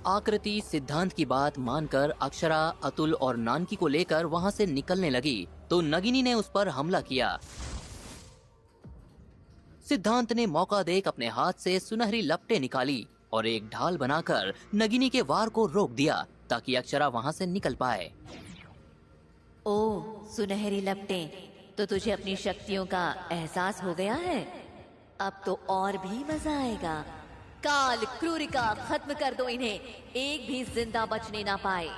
आकृति सिद्धांत की बात मानकर अक्षरा, अतुल और नानकी को लेकर वहाँ से निकलने लगी तो नगिनी ने उस पर हमला किया। सिद्धांत ने मौका देख अपने हाथ से सुनहरी लपटें निकाली और एक ढाल बनाकर नगिनी के वार को रोक दिया ताकि अक्षरा वहाँ से निकल पाए। ओ सुनहरी लपटें, तो तुझे अपनी शक्तियों का एहसास हो गया है? अब तो और भी मजा आएगा। काल, क्रूरिका, खत्म कर दो इन्हें, एक भी जिंदा बचने ना पाए।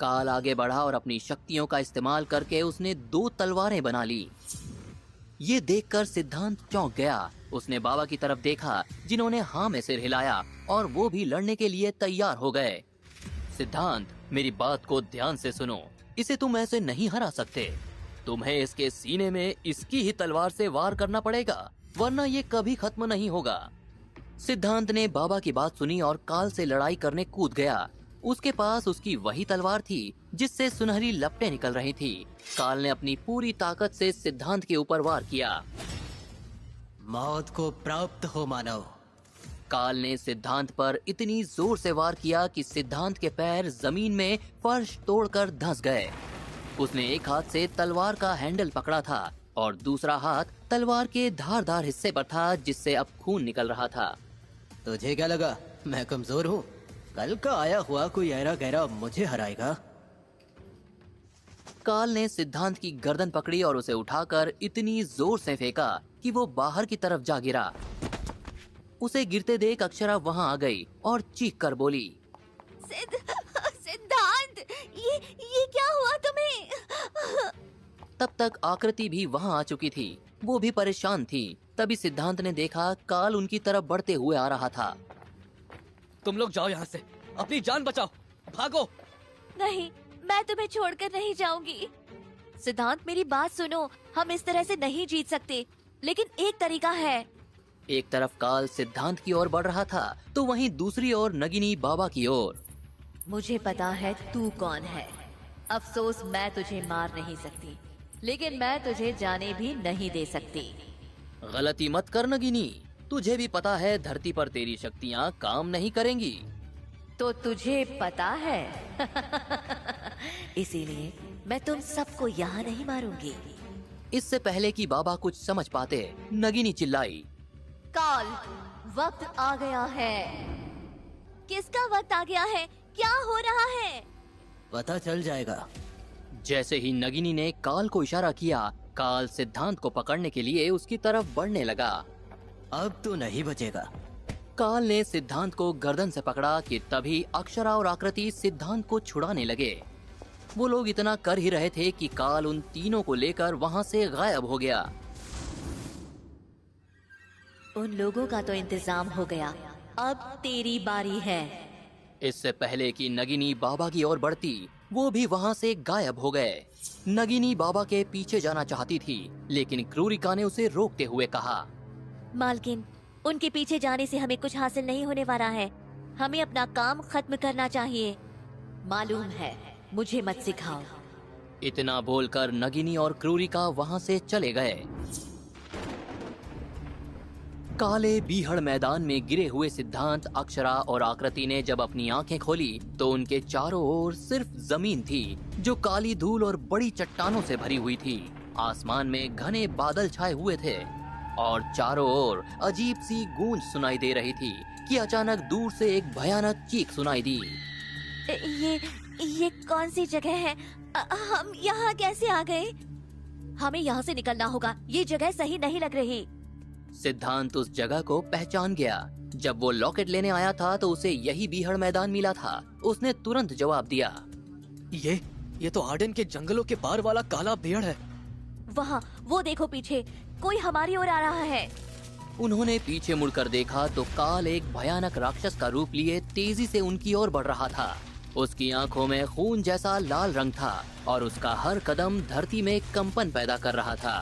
काल आगे बढ़ा और अपनी शक्तियों का इस्तेमाल करके उसने 2 तलवारें बना ली। ये देखकर सिद्धांत चौंक गया। उसने बाबा की तरफ देखा जिन्होंने हाँ में सिर हिलाया और वो भी लड़ने के लिए तैयार हो गए। सिद्धांत, मेरी बात को ध्यान से सुनो, इसे तुम ऐसे नहीं हरा सकते। तुम्हें इसके सीने में इसकी ही तलवार से वार करना पड़ेगा, वरना ये कभी खत्म नहीं होगा। सिद्धांत ने बाबा की बात सुनी और काल से लड़ाई करने कूद गया। उसके पास उसकी वही तलवार थी जिससे सुनहरी लपटें निकल रही थी। काल ने अपनी पूरी ताकत से सिद्धांत के ऊपर वार किया। मौत को प्राप्त हो मानव। काल ने सिद्धांत पर इतनी जोर से वार किया कि सिद्धांत के पैर जमीन में फर्श तोड़कर धंस गए। उसने एक हाथ से तलवार का हैंडल पकड़ा था और दूसरा हाथ तलवार के धारदार हिस्से पर था जिससे अब खून निकल रहा था। तुझे क्या लगा मैं कमजोर हूँ? कल का आया हुआ कोई ऐरा गहरा मुझे हराएगा? काल ने सिद्धांत की गर्दन पकड़ी और उसे उठाकर इतनी जोर से फेंका कि वो बाहर की तरफ जा गिरा। उसे गिरते देख अक्षरा वहाँ आ गई और चीख कर बोली, सिद्धांत, ये क्या हुआ तुम्हें? तब तक आकृति भी वहाँ आ चुकी थी। वो भी परेशान थी। तभी सिद्धांत ने देखा काल उनकी तरफ बढ़ते हुए आ रहा था। तुम लोग जाओ यहाँ से, अपनी जान बचाओ, भागो। नहीं, मैं तुम्हें छोड़कर नहीं जाऊंगी। सिद्धांत, मेरी बात सुनो, हम इस तरह से नहीं जीत सकते, लेकिन एक तरीका है। एक तरफ काल सिद्धांत की ओर बढ़ रहा था तो वहीं दूसरी ओर नगिनी बाबा की ओर। मुझे पता है तू कौन है। अफसोस मैं तुझे मार नहीं सकती, लेकिन मैं तुझे जाने भी नहीं दे सकती। गलती मत कर नगिनी, तुझे भी पता है धरती पर तेरी शक्तियाँ काम नहीं करेंगी। तो तुझे पता है? इसीलिए मैं तुम सबको यहाँ नहीं मारूंगी। इससे पहले कि बाबा कुछ समझ पाते, नगिनी चिल्लाई, काल, वक्त आ गया है। किसका वक्त आ गया है? क्या हो रहा है? पता चल जाएगा। जैसे ही नगिनी ने काल को इशारा किया, काल सिद्धांत को पकड़ने के लिए उसकी तरफ बढ़ने लगा। अब तो नहीं बचेगा। काल ने सिद्धांत को गर्दन से पकड़ा कि तभी अक्षरा और आकृति सिद्धांत को छुड़ाने लगे। वो लोग इतना कर ही रहे थे कि काल उन तीनों को लेकर वहाँ से गायब हो गया। उन लोगों का तो इंतजाम हो गया, अब तेरी बारी है। इससे पहले कि नगिनी बाबा की ओर बढ़ती, वो भी वहाँ से गायब हो गए। नगिनी बाबा के पीछे जाना चाहती थी, लेकिन क्रूरिका ने उसे रोकते हुए कहा, मालकिन, उनके पीछे जाने से हमें कुछ हासिल नहीं होने वाला है। हमें अपना काम खत्म करना चाहिए। मालूम है, मुझे मत सिखाओ। इतना बोलकर नगिनी और क्रूरिका वहाँ से चले गए। काले बीहड़ मैदान में गिरे हुए सिद्धांत, अक्षरा और आकृति ने जब अपनी आंखें खोली तो उनके चारों ओर सिर्फ जमीन थी जो काली धूल और बड़ी चट्टानों से भरी हुई थी। आसमान में घने बादल छाए हुए थे और चारों ओर अजीब सी गूंज सुनाई दे रही थी कि अचानक दूर से एक भयानक चीख सुनाई दी। ये कौन सी जगह है? हम यहाँ कैसे आ गए? हमें यहाँ से निकलना होगा, ये जगह सही नहीं लग रही। सिद्धांत उस जगह को पहचान गया। जब वो लॉकेट लेने आया था तो उसे यही बीहड़ मैदान मिला था। उसने तुरंत जवाब दिया, ये तो आर्डन के जंगलों के पार वाला काला भेड़ है। वहाँ वो देखो, पीछे कोई हमारी ओर आ रहा है। उन्होंने पीछे मुड़कर देखा तो काल एक भयानक राक्षस का रूप लिए तेजी से उनकी ओर बढ़ रहा था। उसकी आंखों में खून जैसा लाल रंग था और उसका हर कदम धरती में कंपन पैदा कर रहा था।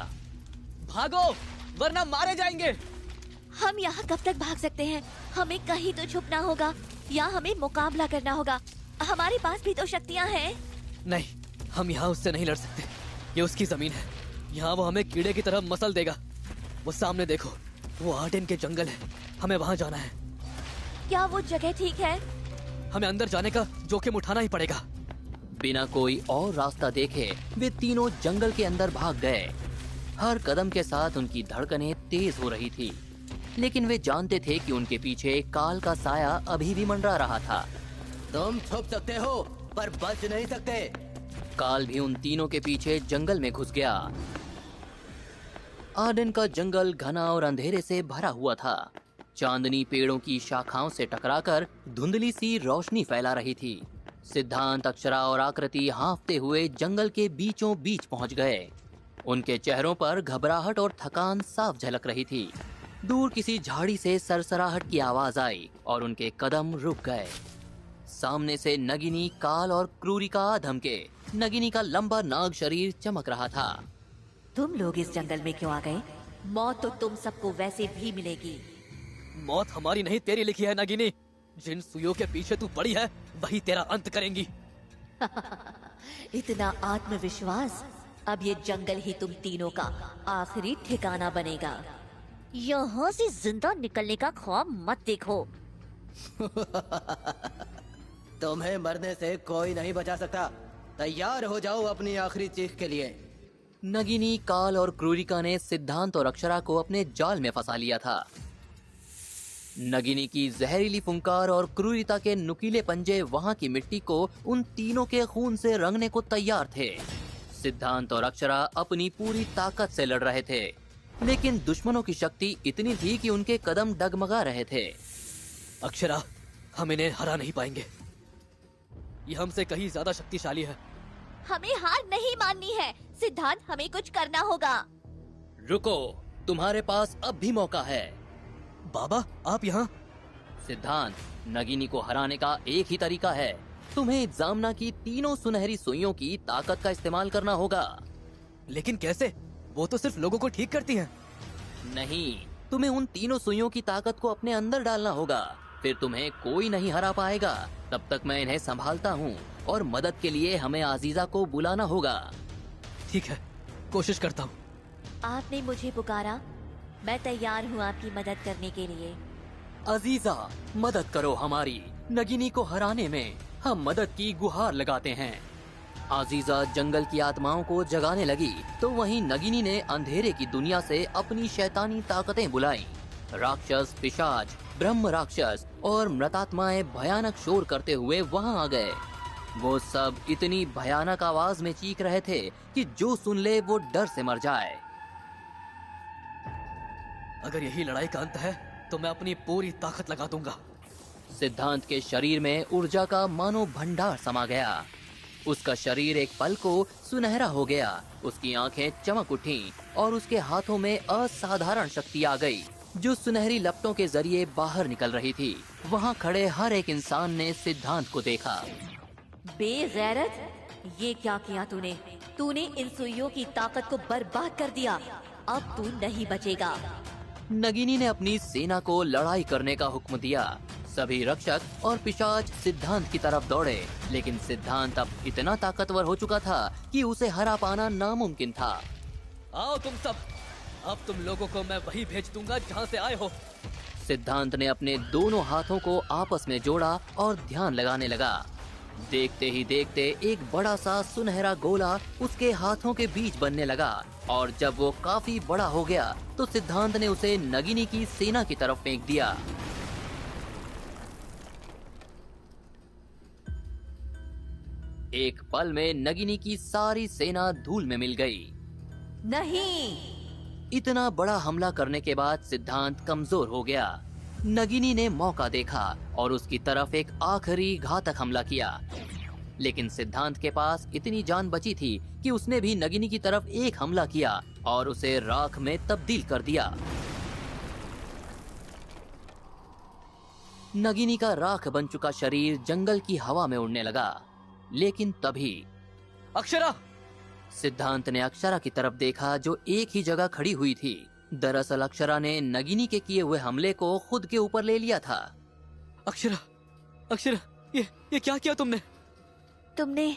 भागो वरना मारे जाएंगे। हम यहाँ कब तक भाग सकते हैं? हमें कहीं तो छुपना होगा या हमें मुकाबला करना होगा। हमारे पास भी तो शक्तियाँ हैं। नहीं, हम यहाँ उससे नहीं लड़ सकते। ये उसकी जमीन है। यहाँ वो हमें कीड़े की तरह मसल देगा। वो सामने देखो, वो आर्डन के जंगल है। हमें वहाँ जाना है। क्या वो जगह ठीक है? हमें अंदर जाने का जोखिम उठाना ही पड़ेगा। बिना कोई और रास्ता देखे वे तीनों जंगल के अंदर भाग गए। हर कदम के साथ उनकी धड़कनें तेज हो रही थी, लेकिन वे जानते थे कि उनके पीछे काल का साया अभी भी मंडरा रहा था। तुम छुप सकते हो पर बच नहीं सकते। काल भी उन तीनों के पीछे जंगल में घुस गया। आर्डन का जंगल घना और अंधेरे से भरा हुआ था। चांदनी पेड़ों की शाखाओं से टकराकर धुंधली सी रोशनी फैला रही थी। सिद्धांत, अक्षरा और आकृति हांफते हुए जंगल के बीचों बीच पहुंच गए। उनके चेहरों पर घबराहट और थकान साफ झलक रही थी। दूर किसी झाड़ी से सरसराहट की आवाज आई और उनके कदम रुक गए। सामने से नगिनी, काल और क्रूरिका धमके। नगिनी का लंबा नाग शरीर चमक रहा था। तुम लोग इस जंगल में क्यों आ गए? मौत तो तुम सबको वैसे भी मिलेगी। मौत हमारी नहीं तेरी लिखी है नगिनी। जिन सुइयों के पीछे तू पड़ी है वही तेरा अंत करेंगी। इतना आत्मविश्वास? अब ये जंगल ही तुम तीनों का आखिरी ठिकाना बनेगा। यहाँ से जिंदा निकलने का ख्वाब मत देखो। तुम्हें मरने से कोई नहीं बचा सकता। तैयार हो जाओ अपनी आखिरी चीख के लिए। नगिनी, काल और क्रूरिका ने सिद्धांत और अक्षरा को अपने जाल में फंसा लिया था। नगिनी की जहरीली फुंकार और क्रूरिता के नुकीले पंजे वहां की मिट्टी को उन तीनों के खून से रंगने को तैयार थे। सिद्धांत और अक्षरा अपनी पूरी ताकत से लड़ रहे थे, लेकिन दुश्मनों की शक्ति इतनी थी कि उनके कदम डगमगा रहे थे। अक्षरा, हम इन्हें हरा नहीं पाएंगे। ये हमसे कहीं ज्यादा शक्तिशाली है। हमें हार नहीं माननी है सिद्धांत, हमें कुछ करना होगा। रुको, तुम्हारे पास अब भी मौका है। बाबा, आप यहाँ? सिद्धांत, नगिनी को हराने का एक ही तरीका है। तुम्हें जामना की तीनों सुनहरी सुइयों की ताकत का इस्तेमाल करना होगा। लेकिन कैसे? वो तो सिर्फ लोगों को ठीक करती हैं। नहीं, तुम्हें उन तीनों सुइयों की ताकत को अपने अंदर डालना होगा। फिर तुम्हें कोई नहीं हरा पाएगा। तब तक मैं इन्हें संभालता हूँ और मदद के लिए हमें अजीजा को बुलाना होगा। ठीक है, कोशिश करता हूँ। आपने मुझे पुकारा, मैं तैयार हूँ आपकी मदद करने के लिए। अजीजा, मदद करो हमारी। नगिनी को हराने में हम मदद की गुहार लगाते हैं। अजीजा जंगल की आत्माओं को जगाने लगी तो वहीं नगिनी ने अंधेरे की दुनिया से अपनी शैतानी ताकतें बुलाई। राक्षस, पिशाच, ब्रह्म राक्षस और मृतात्माएं भयानक शोर करते हुए वहां आ गए। वो सब इतनी भयानक आवाज में चीख रहे थे कि जो सुन ले वो डर से मर जाए। अगर यही लड़ाई का अंत है तो मैं अपनी पूरी ताकत लगा दूंगा। सिद्धांत के शरीर में ऊर्जा का मानो भंडार समा गया। उसका शरीर एक पल को सुनहरा हो गया। उसकी आंखें चमक उठीं और उसके हाथों में असाधारण शक्ति आ गई जो सुनहरी लपटों के जरिए बाहर निकल रही थी। वहां खड़े हर एक इंसान ने सिद्धांत को देखा। बेगैरत, ये क्या किया तूने? तूने इन सुइयों की ताकत को बर्बाद कर दिया। अब तू नहीं बचेगा। नगिनी ने अपनी सेना को लड़ाई करने का हुक्म दिया। सभी रक्षक और पिशाच सिद्धांत की तरफ दौड़े, लेकिन सिद्धांत अब इतना ताकतवर हो चुका था कि उसे हरा पाना नामुमकिन था। आओ तुम सब, अब तुम लोगों को मैं वही भेज दूंगा जहाँ से आए हो। सिद्धांत ने अपने दोनों हाथों को आपस में जोड़ा और ध्यान लगाने लगा। देखते ही देखते एक बड़ा सा सुनहरा गोला उसके हाथों के बीच बनने लगा और जब वो काफी बड़ा हो गया तो सिद्धांत ने उसे नगिनी की सेना की तरफ फेंक दिया। एक पल में नगिनी की सारी सेना धूल में मिल गई। नहीं, इतना बड़ा हमला करने के बाद सिद्धांत कमजोर हो गया। नगिनी ने मौका देखा और उसकी तरफ एक आखिरी घातक हमला किया, लेकिन सिद्धांत के पास इतनी जान बची थी कि उसने भी नगिनी की तरफ एक हमला किया और उसे राख में तब्दील कर दिया। नगिनी का राख बन चुका शरीर जंगल की हवा में उड़ने लगा, लेकिन तभी अक्षरा! सिद्धांत ने अक्षरा की तरफ देखा जो एक ही जगह खड़ी हुई थी। दरअसल अक्षरा ने नगिनी के किए हुए हमले को खुद के ऊपर ले लिया था। अक्षरा, अक्षरा, ये क्या किया तुमने? तुमने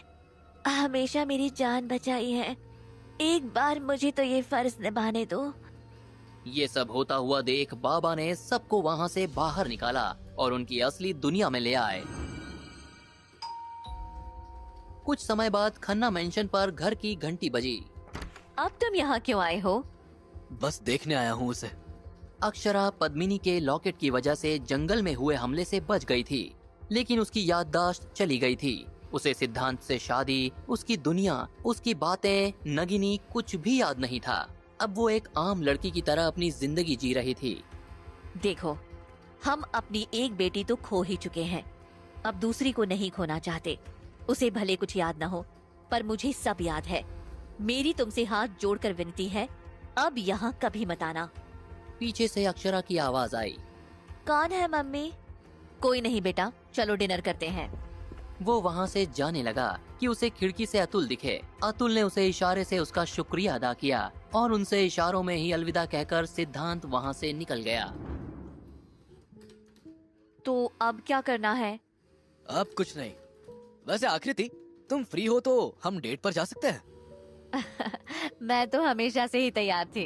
हमेशा मेरी जान बचाई है, एक बार मुझे तो ये फर्ज निभाने दो। ये सब होता हुआ देख बाबा ने सबको वहाँ से बाहर निकाला और उनकी असली दुनिया में ले आए। कुछ समय बाद खन्ना मेंशन पर घर की घंटी बजी। अब तुम यहाँ क्यों आए हो? बस देखने आया हूँ उसे। अक्षरा पद्मिनी के लॉकेट की वजह से जंगल में हुए हमले से बच गई थी, लेकिन उसकी याददाश्त चली गई थी। उसे सिद्धांत से शादी, उसकी दुनिया, उसकी बातें, नगिनी कुछ भी याद नहीं था। अब वो एक आम लड़की की तरह अपनी जिंदगी जी रही थी। देखो, हम अपनी एक बेटी तो खो ही चुके हैं, अब दूसरी को नहीं खोना चाहते। उसे भले कुछ याद न हो, पर मुझे सब याद है। मेरी तुमसे हाथ जोड़कर विनती है, अब यहाँ कभी मत आना। पीछे से अक्षरा की आवाज आई। कौन है मम्मी? कोई नहीं बेटा, चलो डिनर करते हैं। वो वहाँ से जाने लगा कि उसे खिड़की से अतुल दिखे। अतुल ने उसे इशारे से उसका शुक्रिया अदा किया और उनसे इशारों में ही अलविदा कहकर सिद्धांत वहाँ से निकल गया। तो अब क्या करना है? अब कुछ नहीं। वैसे आकृति, तुम फ्री हो तो हम डेट पर जा सकते हैं। मैं तो हमेशा से ही तैयार थी।